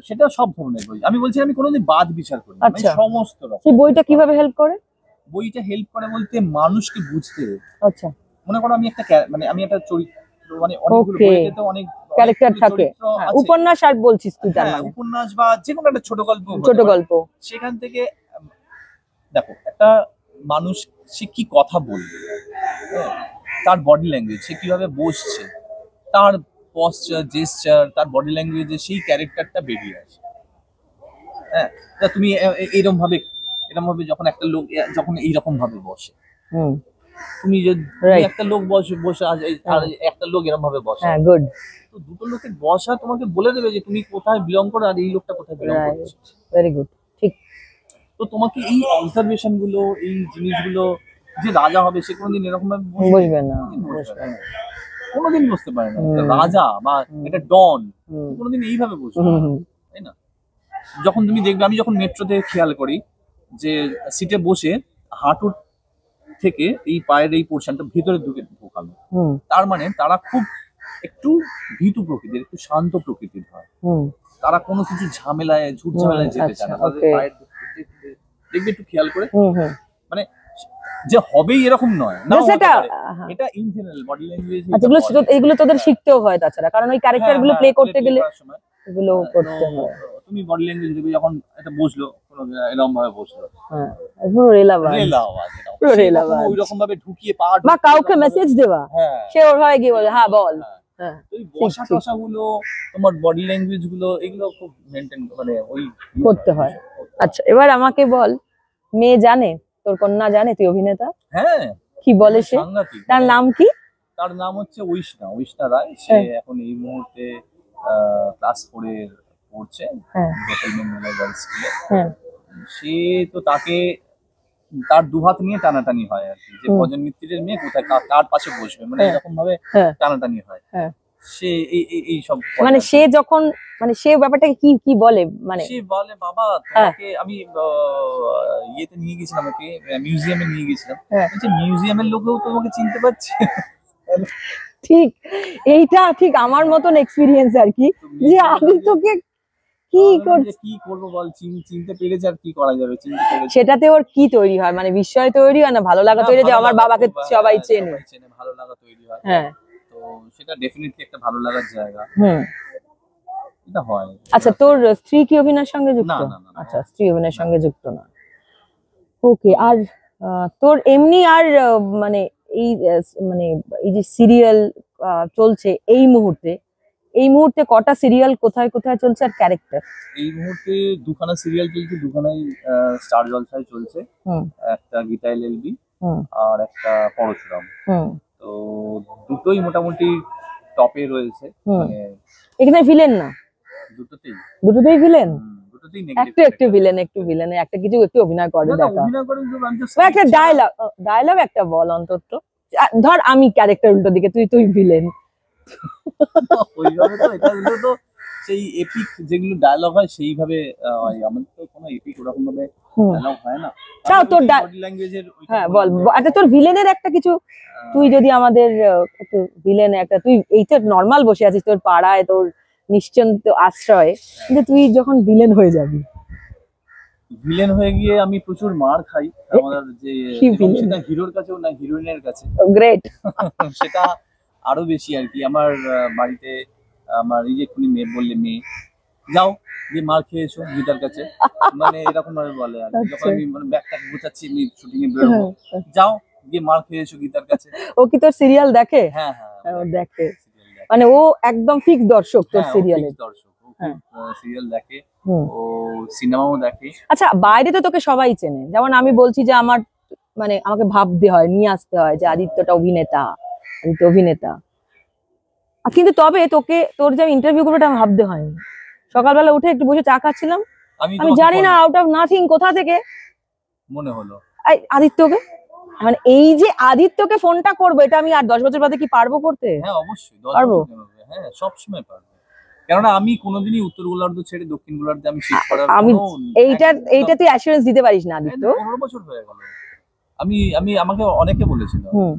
সেটা সব ধরনের বই। আমি বলছি আমি কোনোদিন বাদ বিচার করি না, আচ্ছা। সমস্ত রকম। সেই বইটা কিভাবে হেল্প করে? বইটা হেল্প করে বলতে মানুষকে বুঝতে। আচ্ছা, মনে করো আমি একটা চরিত্র, মানে অনেকগুলো Okay. বইতে তো অনেক ক্যারেক্টার অনেকগুলো থাকে, চরিত্র হ্যাঁ, আছে। উপন্যাস আর বলছিস তুই তার হ্যাঁ, মানে, উপন্যাস বা যে কোনো একটা ছোট গল্প হতে ছোট পারে। গল্প। সেখান থেকে দেখো একটা মানুষ সে কি কথা বলবে, হ্যাঁ, তার বডি ল্যাঙ্গুয়েজ, সে কিভাবে বসছে, তার পশ্চার জেস্টার, তার বডি ল্যাঙ্গুয়েজে সেই ক্যারেক্টারটা বেরিয়ে আসে। হ্যাঁ, তা তুমি এরকম ভাবে যখন একটা লোক যখন এইরকম ভাবে বসে, হুম, তুমি যদি Right. একটা লোক বসে বসে আর একটা লোক এরকম ভাবে বসে, হ্যাঁ, গুড, তো দুটো লোকের বসা তোমাকে বলে দেবে যে তুমি কোথায় বিলং করো আর এই লোকটা কোথায় বিলং রাইট, করছে। ভেরি গুড, ঠিক। তো তোমাকে এই অবজারভেশন গুলো, এই জিনিসগুলো, যে রাজা হবে সে কোনোদিন এরকম ভাবে বুঝবে না, কোনোদিন বসতে পারে না। একটা হুম। রাজা বা একটা ডন হুম, কোনোদিন এইভাবে বসবে হুম, না, হুম, তাই না? যখন তুমি দেখবে, আমি যখন মেট্রোতে খেয়াল করি যে সিটে বসে হাঁটুর থেকে এই পায়ের এই পোর্শনটা ভিতরে ঢোকানো, হুম, তার মানে তারা খুব একটু ভীতু প্রকৃতির, একটু শান্ত প্রকৃতির হয়। হুম, তারা কোনো কিছু ঝুট ঝামেলায় যেতে আচ্ছা, চায় না। তাদের okay. পায়ের দেখবে একটু খেয়াল করে, হুম, হুম। মানে যে হবেই এরকম নয়, না Just এটা, হ্যাঁ। এটা ইন জেনারেল বডি ল্যাঙ্গুয়েজ। আচ্ছা, এগুলো তোদের শিখতেও হয় তাছাড়া, কারণ ওই ক্যারেক্টার গুলো প্লে করতে গেলে এগুলো করতে হয়। তুমি বডি ল্যাঙ্গুয়েজ দেখবে, যখন এটা বসলো কোনো এরকম ভাবে বসলো, হ্যাঁ, পুরো রেলাবাজ, রেলা আওয়াজ, পুরো রেলাবাজ। ওই রকম ভাবে ঢুকিয়ে পা বা কাউকে মেসেজ দেওয়া, হ্যাঁ, সে ওর ভাবে গিয়ে বলে হ্যাঁ বল, হ্যাঁ। হ্যাঁ, তো এই বসা ঠিক। টসা গুলো, তোমার বডি ল্যাঙ্গুয়েজ গুলো, এগুলো খুব মেনটেন, মানে ওই করতে হয়। আচ্ছা, এবার আমাকে বল, মেয়ে জানে, তোর কন্যা জানে তুই অভিনেতা? হ্যাঁ, কি বলে সে? সাংঘাতিক। তার নাম কি? তার নাম হচ্ছে ঐশনা রায়। সে হ্যাঁ। এখন এই মুহূর্তে ক্লাস 4 এ পড়ছে, হ্যাঁ, হোটেল মেমোরিয়াল গার্লস স্কুলে। হ্যাঁ, সে তো তার দুহাত নিয়ে টানাটানি হয় আর কি, যে হুম। ভজন মিত্রের মেয়ে কোথায় কার পাশে বসবে, মানে হ্যাঁ। এরকম ভাবে হ্যাঁ। টানাটানি হয়। হ্যাঁ। সে এই সব মানে সে যখন, মানে সে ব্যাপারটাকে কি কি বলে, মানে সে বলে বাবা তোমাকে আমি ইয়েতে নিয়ে গেছিলাম, ওকে মিউজিয়ামে নিয়ে গেছিলাম, হ্যাঁ। বলছে মিউজিয়ামের লোকেও তোমাকে চিনতে পারছে। ঠিক, এইটা ঠিক আমার মতন এক্সপিরিয়েন্স আর কি, যে আমি তোকে কি করছি, কি করবো বল, চিনতে পেরেছে, আর কি করা যাবে, চিনতে পেরেছে। সেটাতে ওর কি তৈরি হয়, মানে বিস্ময় তৈরি হয় না ভালো লাগা তৈরি হয় যে আমার বাবাকে সবাই চেনে? ভালো লাগা তৈরি হয়, হ্যাঁ, তো সেটা ডেফিনেটলি একটা ভালো লাগার জায়গা, হুম। এটা হয়। আচ্ছা, তোর স্ত্রী কি অভিনয়ের সঙ্গে যুক্ত? না, না, না, না। আচ্ছা, স্ত্রী অভিনয়ের সঙ্গে যুক্ত না, ওকে। আর তোর এমনি আর মানে এই মানে এই যে সিরিয়াল চলছে এই মুহূর্তে কটা সিরিয়াল কোথায় কোথায় চলছে আর ক্যারেক্টার? এই মুহূর্তে দুখানা সিরিয়াল চলছে, দুখানাই স্টার জলসায় চলছে। হুম, একটা গীতা এলএলবি হুম, আর একটা পরশুরাম। হুম, তো দুটোই মোটামুটি টপে রয়েছে, হুম। মানে এখানে ভিলেন না? দুটোতেই ভিলেন, দুটোতেই একটু ভিলেনে একটা কিছু একটু অভিনয় করে না, দেখা, অভিনয় করেন যে বা একটা ডায়লগ একটা বল অন্তত। ধর আমি ক্যারেক্টার উল্টো দিকে, তুই ভিলেন। ওইভাবে তো এটা হলো তো সেই এপিক যেগুলো ডায়লগ হয় সেইভাবে হয়। আমাদের তো কোনো এপিক ওরকম ভাবে ডায়লগ হয় না। তাও তোর বডি ল্যাঙ্গুয়েজের, হ্যাঁ বল, আচ্ছা তোর ভিলেনের একটা কিছু তুই যদি আমাদের একটু ভিলেনে একটা, তুই এই তো নর্মাল বসে আছিস তোর পাড়ায়, তোর নিশ্চিন্ত আশ্রয়, কিন্তু তুই যখন ভিলেন হয়ে যাবি, ভিলেন হয়ে গিয়ে আমি প্রচুর মার খাই আমাদের যে, কি এবং villain? সেটা হিরোর কাছেও না, হিরোইনের কাছে গ্রেট। সেটা আরো বেশি আর কি। আমার বাড়িতে আমার এই যে এক্ষুনি মেয়ে বললে, মেয়ে যাও যে মার খেয়েছো গীতার কাছে, মানে এরকম ভাবে বলে আর কি। যখন আচ্ছা। আমি মানে ব্যাগটা গোছাচ্ছি, আমি শুটিং এ বেরোবো, যাও গিয়ে মার খেয়েছো গীতার কাছে। ও কি তোর সিরিয়াল দেখে? হ্যাঁ হ্যাঁ, ও দেখে, দেখে, serial দেখে। মানে ও একদম ফিক্স দর্শক তোর হ্যাঁ, ও সিরিয়ালের। fixed দর্শক, ও হ্যাঁ। সিরিয়াল দেখে, হুম। ও সিনেমাও দেখে। আচ্ছা, বাইরে তো তোকে সবাই চেনে, যেমন আমি বলছি যে আমার মানে আমাকে ভাবতে হয়, নিয়ে আসতে হয় যে আদিত্যটা অভিনেতা, আদিত্য অভিনেতা। কিন্তু তবে তোকে, তোর যে আমি ইন্টারভিউ করবো এটা আমার ভাবতে হয়নি। সকালবেলা উঠে একটু বসে চা খাচ্ছিলাম, আমি তোমাকে জানি না phone আউট অফ নাথিং কোথা থেকে মনে হলো। আদিত্যকে, মানে এই যে আদিত্যকে ফোনটা করবো, এটা আমি আর 10 বছর বাদে কি পারবো করতে? হ্যাঁ অবশ্যই, 10 পারবো। বছর কেন হবে? হ্যাঁ, সবসময় পারবে। কেননা আমি কোনোদিনই উত্তর গোলার্ধ ছেড়ে দক্ষিণ গোলার্ধে আমি শিফট করার আমি কোনো এইটা তুই অ্যাসুরেন্স দিতে পারিস না আদিত্য। 15 বছর হয়ে গেল। আমি আমি আমাকে অনেকে বলেছিল হুম।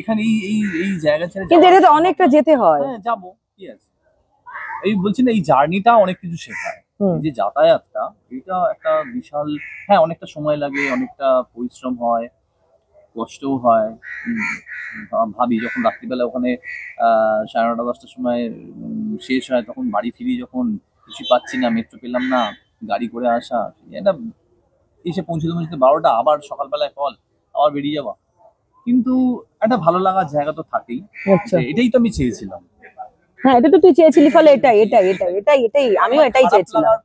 এখানে এই এই এই জায়গা ছেড়ে কিন্তু যাওয়া এটা তো সম্ভব অনেকটা না। যেতে হয়। হ্যাঁ যাবো, কি আছে। এই বলছি না, এই জার্নিটা অনেক কিছু শেখায়। হুম। এই যে যাতায়াতটা, এটা একটা বিশাল, হ্যাঁ অনেকটা সময় লাগে, অনেকটা পরিশ্রম হয়, কষ্টও হয়। ভাবি যখন রাত্রিবেলা ওখানে 9:30-10টার সময় শেষ হয়, তখন বাড়ি ফিরি যখন, কিছু পাচ্ছি না, মেট্রো পেলাম না, গাড়ি করে আসা, এটা এসে পৌঁছতে পৌঁছতে 12টা, আবার সকালবেলায় কল, আবার বেরিয়ে যাওয়া। কিন্তু একটা ভালো লাগার জায়গা তো থাকেই, আচ্ছা। যে এটাই তো আমি চেয়েছিলাম। হ্যাঁ, এটা তো তুই চেয়েছিলি, ফলে এটাই আমিও আমার এটাই চেয়েছিলাম।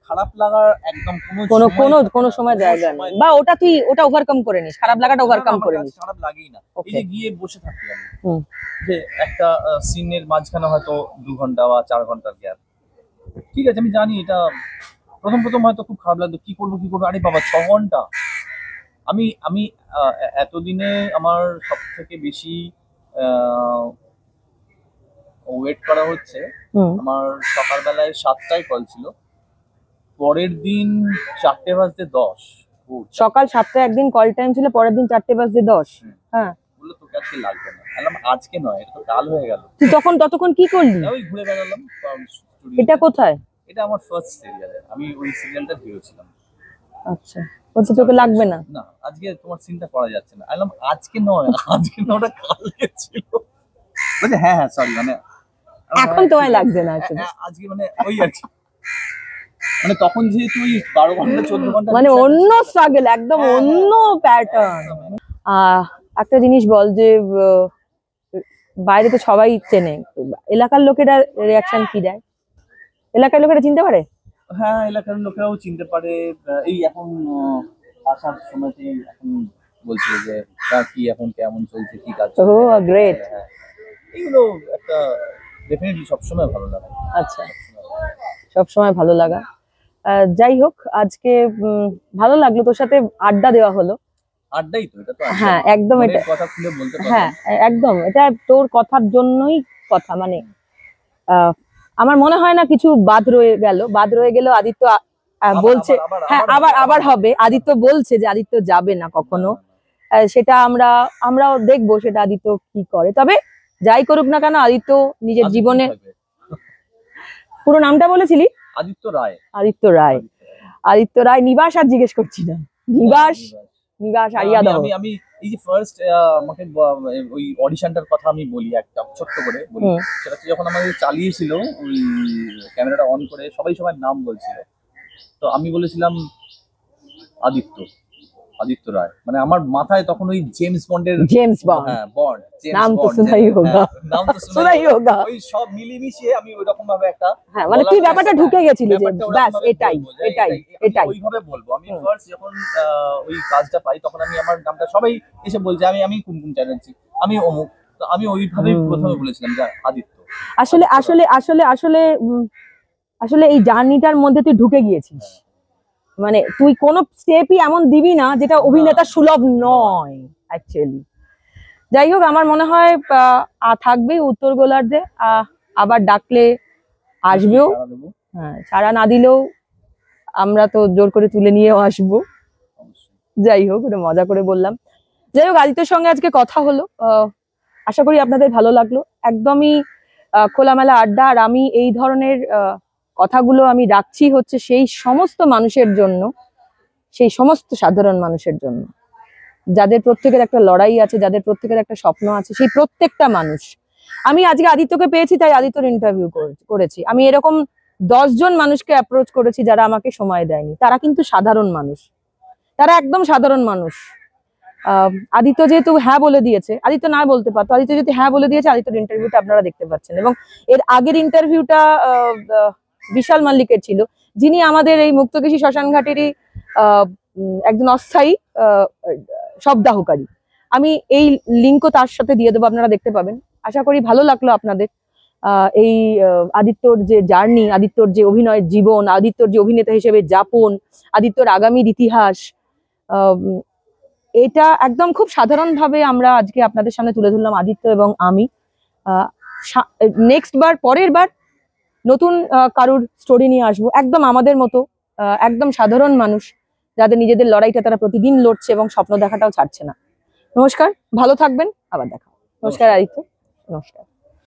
খারাপ লাগার একদম কোনো সময় কোনো থাকে কোনো না, সময় জায়গা সময় নেই, বা ওটা তুই ওটা ওভারকাম করে নিস, খারাপ লাগাটা না, না, ওভারকাম আমার করে কাছে নিস। খারাপ লাগেই না। এই ওকে। যে গিয়ে বসে থাকি আমি, হুম। যে একটা সিনের মাঝখানে হয়তো 2 ঘন্টা বা 4 ঘন্টার গ্যাপ, ঠিক আছে আমি জানি এটা প্রথম প্রথম হয়তো খুব খারাপ লাগতো, কি করবো, আরে বাবা 6 ঘন্টা। আমি আমি এতদিনে আমার সব থেকে বেশি ওয়েট করা হচ্ছে, হুম। আমার সকালবেলায় 7টায় কল ছিল, পরের দিন 4:10 সকাল 7টায় একদিন কল টাইম ছিল, পরের দিন 4:10। হ্যাঁ। বললো তোকে আজকে লাগবে না। বললাম আজকে নয়, এটা তো কাল হয়ে গেল। তুই ততক্ষণ কি করলি? ওই ঘুরে বেড়ালাম studio এটা তে। কোথায়? এটা আমার ফার্স্ট সিরিয়ালে, আমি ওই সিরিয়ালটার হিরো ছিলাম। আচ্ছা, বলছে তোকে লাগবে না। না, আজকে তোমার সিনটা করা যাচ্ছে না। বললাম আজকে নয়, ওটা কালকে ছিল। বলছে হ্যাঁ হ্যাঁ সরি, মানে এখন তোমায় লাগছে না আসলে। আজকে মানে ওই আর কি, মানে তখন যেহেতু ওই 12 ঘন্টা 14 ঘন্টা মানে বিষয়টা অন্য ছিল। স্ট্রাগল, একদম হ্যাঁ, অন্য প্যাটার্ন। একদম। একটা জিনিস বল যে বাইরে তো সবাই চেনে, এলাকার লোকেরা রিয়াকশন কি দেয়? এলাকার লোকেরা চিনতে পারে? হ্যাঁ, এলাকার লোকেরাও চিনতে পারে। এই এখন আসার সময়তেই এখন বলছিল যে কি এখন কেমন চলছে, কি কাজ ও চলছে। গ্রেট। হ্যাঁ, এগুলো একটা ডেফিনেটলি সবসময় ভালো লাগে। আচ্ছা, সব সময় ভালো লাগা। যাই হোক, আজকে ভালো লাগলো তোর সাথে আড্ডা দেওয়া হলো। আড্ডাই তো, এটা তো আড্ডা। হ্যাঁ, একদম মনের এটা। কথা খুলে বলতে হ্যাঁ, পারলাম। একদম এটা তোর কথার জন্যই কথা, মানে আমার মনে হয় না কিছু বাদ রয়ে গেল। আদিত্য বলছে, হ্যাঁ আবার হবে। আদিত্য বলছে যে আদিত্য যাবে না কখনো, সেটা আমরাও দেখবো সেটা আদিত্য কি করে। তবে যাই করুক না কেন, আদিত্য নিজের জীবনে, পুরো নামটা বলেছিলি? আদিত্য রায়। আদিত্য রায়। আদিত্য রায়। নিবাস আর জিজ্ঞেস করছি না, নিবাস আরিয়াদহ। আমি আমি এই যে ফার্স্ট আমাকে ওই অডিশনটার কথা আমি বলি, একটা ছোট্ট করে বলি। সেটা হচ্ছে যখন আমাদের চালিয়েছিল ওই ক্যামেরাটা অন করে, সবাই সবার নাম বলছিল, তো আমি বলেছিলাম আদিত্য রায়। মানে আমার মাথায় তখন ওই জেমস বন্ড, হ্যাঁ বন্ড, নাম তো শোনাই হোগা, নাম তো শোনাই হোগা। ওই সব মিলিয়ে আমি ওই রকম ভাবে একটা, হ্যাঁ মানে তুই ব্যাপারটা ঢুকে গেছিলি যে ব্যাস এটাই ওইভাবে বলবো। আমি ফার্স্ট যখন ওই কাজটা পাই, তখন আমি আমার নামটা, সবাই এসে বলছে আমি কুমকুম চ্যাটার্জি, আমি অমুক, তো আমি ওইভাবেই প্রথমে বলেছিলাম যে আদিত্য। আসলে আসলে আসলে আসলে আসলে এই জার্নিটার মধ্যে তুই ঢুকে গিয়েছিস, মানে তুই কোনো স্টেপই এমন দিবি না যেটা অভিনেতা সুলভ নয় অ্যাকচুয়ালি। যাই হোক, আমার মনে হয় থাকবে উত্তর গোলার্ধে, আবার ডাকলে আসবেও। হ্যাঁ, ছাড়া না দিলেও আমরা তো জোর করে তুলে নিয়েও আসবো। যাই হোক, ওটা মজা করে বললাম। যাই হোক, আদিত্যের সঙ্গে আজকে কথা হলো, আশা করি আপনাদের ভালো লাগলো। একদমই খোলামেলা আড্ডা। আর আমি এই ধরনের কথাগুলো আমি রাখছি হচ্ছে সেই সমস্ত মানুষের জন্য, সেই সমস্ত সাধারণ মানুষের জন্য, যাদের প্রত্যেকের একটা লড়াই আছে, যাদের প্রত্যেকের একটা স্বপ্ন আছে, সেই প্রত্যেকটা মানুষ। আমি আজকে আদিত্যকে পেয়েছি তাই আদিত্যর ইন্টারভিউ করেছি। আমি এরকম 10 জন মানুষকে অ্যাপ্রোচ করেছি যারা আমাকে সময় দেয়নি। তারা কিন্তু সাধারণ মানুষ, তারা একদম সাধারণ মানুষ। আদিত্য যেহেতু হ্যাঁ বলে দিয়েছে, আদিত্য না বলতে পারতো, আদিত্য যেহেতু হ্যাঁ বলে দিয়েছে, আদিত্যর ইন্টারভিউটা আপনারা দেখতে পাচ্ছেন। এবং এর আগের ইন্টারভিউটা বিশাল মাল্লিকের ছিল, যিনি আমাদের এই মুক্তকেশী শ্মশানঘাটেরই একজন অস্থায়ী শবদাহকারী। আমি এই লিঙ্কও তার সাথে দিয়ে দেবো, আপনারা দেখতে পাবেন। আশা করি ভালো লাগলো আপনাদের এই আদিত্যর যে জার্নি, আদিত্যর যে অভিনয়ের জীবন, আদিত্যর যে অভিনেতা হিসেবে যাপন, আদিত্যর আগামীর ইতিহাস, এটা একদম খুব সাধারণভাবে আমরা আজকে আপনাদের সামনে তুলে ধরলাম, আদিত্য এবং আমি। নেক্সট বার, পরের বার নতুন কারুর স্টোরি নিয়ে আসবো, একদম আমাদের মতো, একদম সাধারণ মানুষ যাদের নিজেদের লড়াইটা তারা প্রতিদিন লড়ছে এবং স্বপ্ন দেখাটাও ছাড়ছে না। নমস্কার, ভালো থাকবেন, আবার দেখা। নমস্কার আদিত্য, নমস্কার।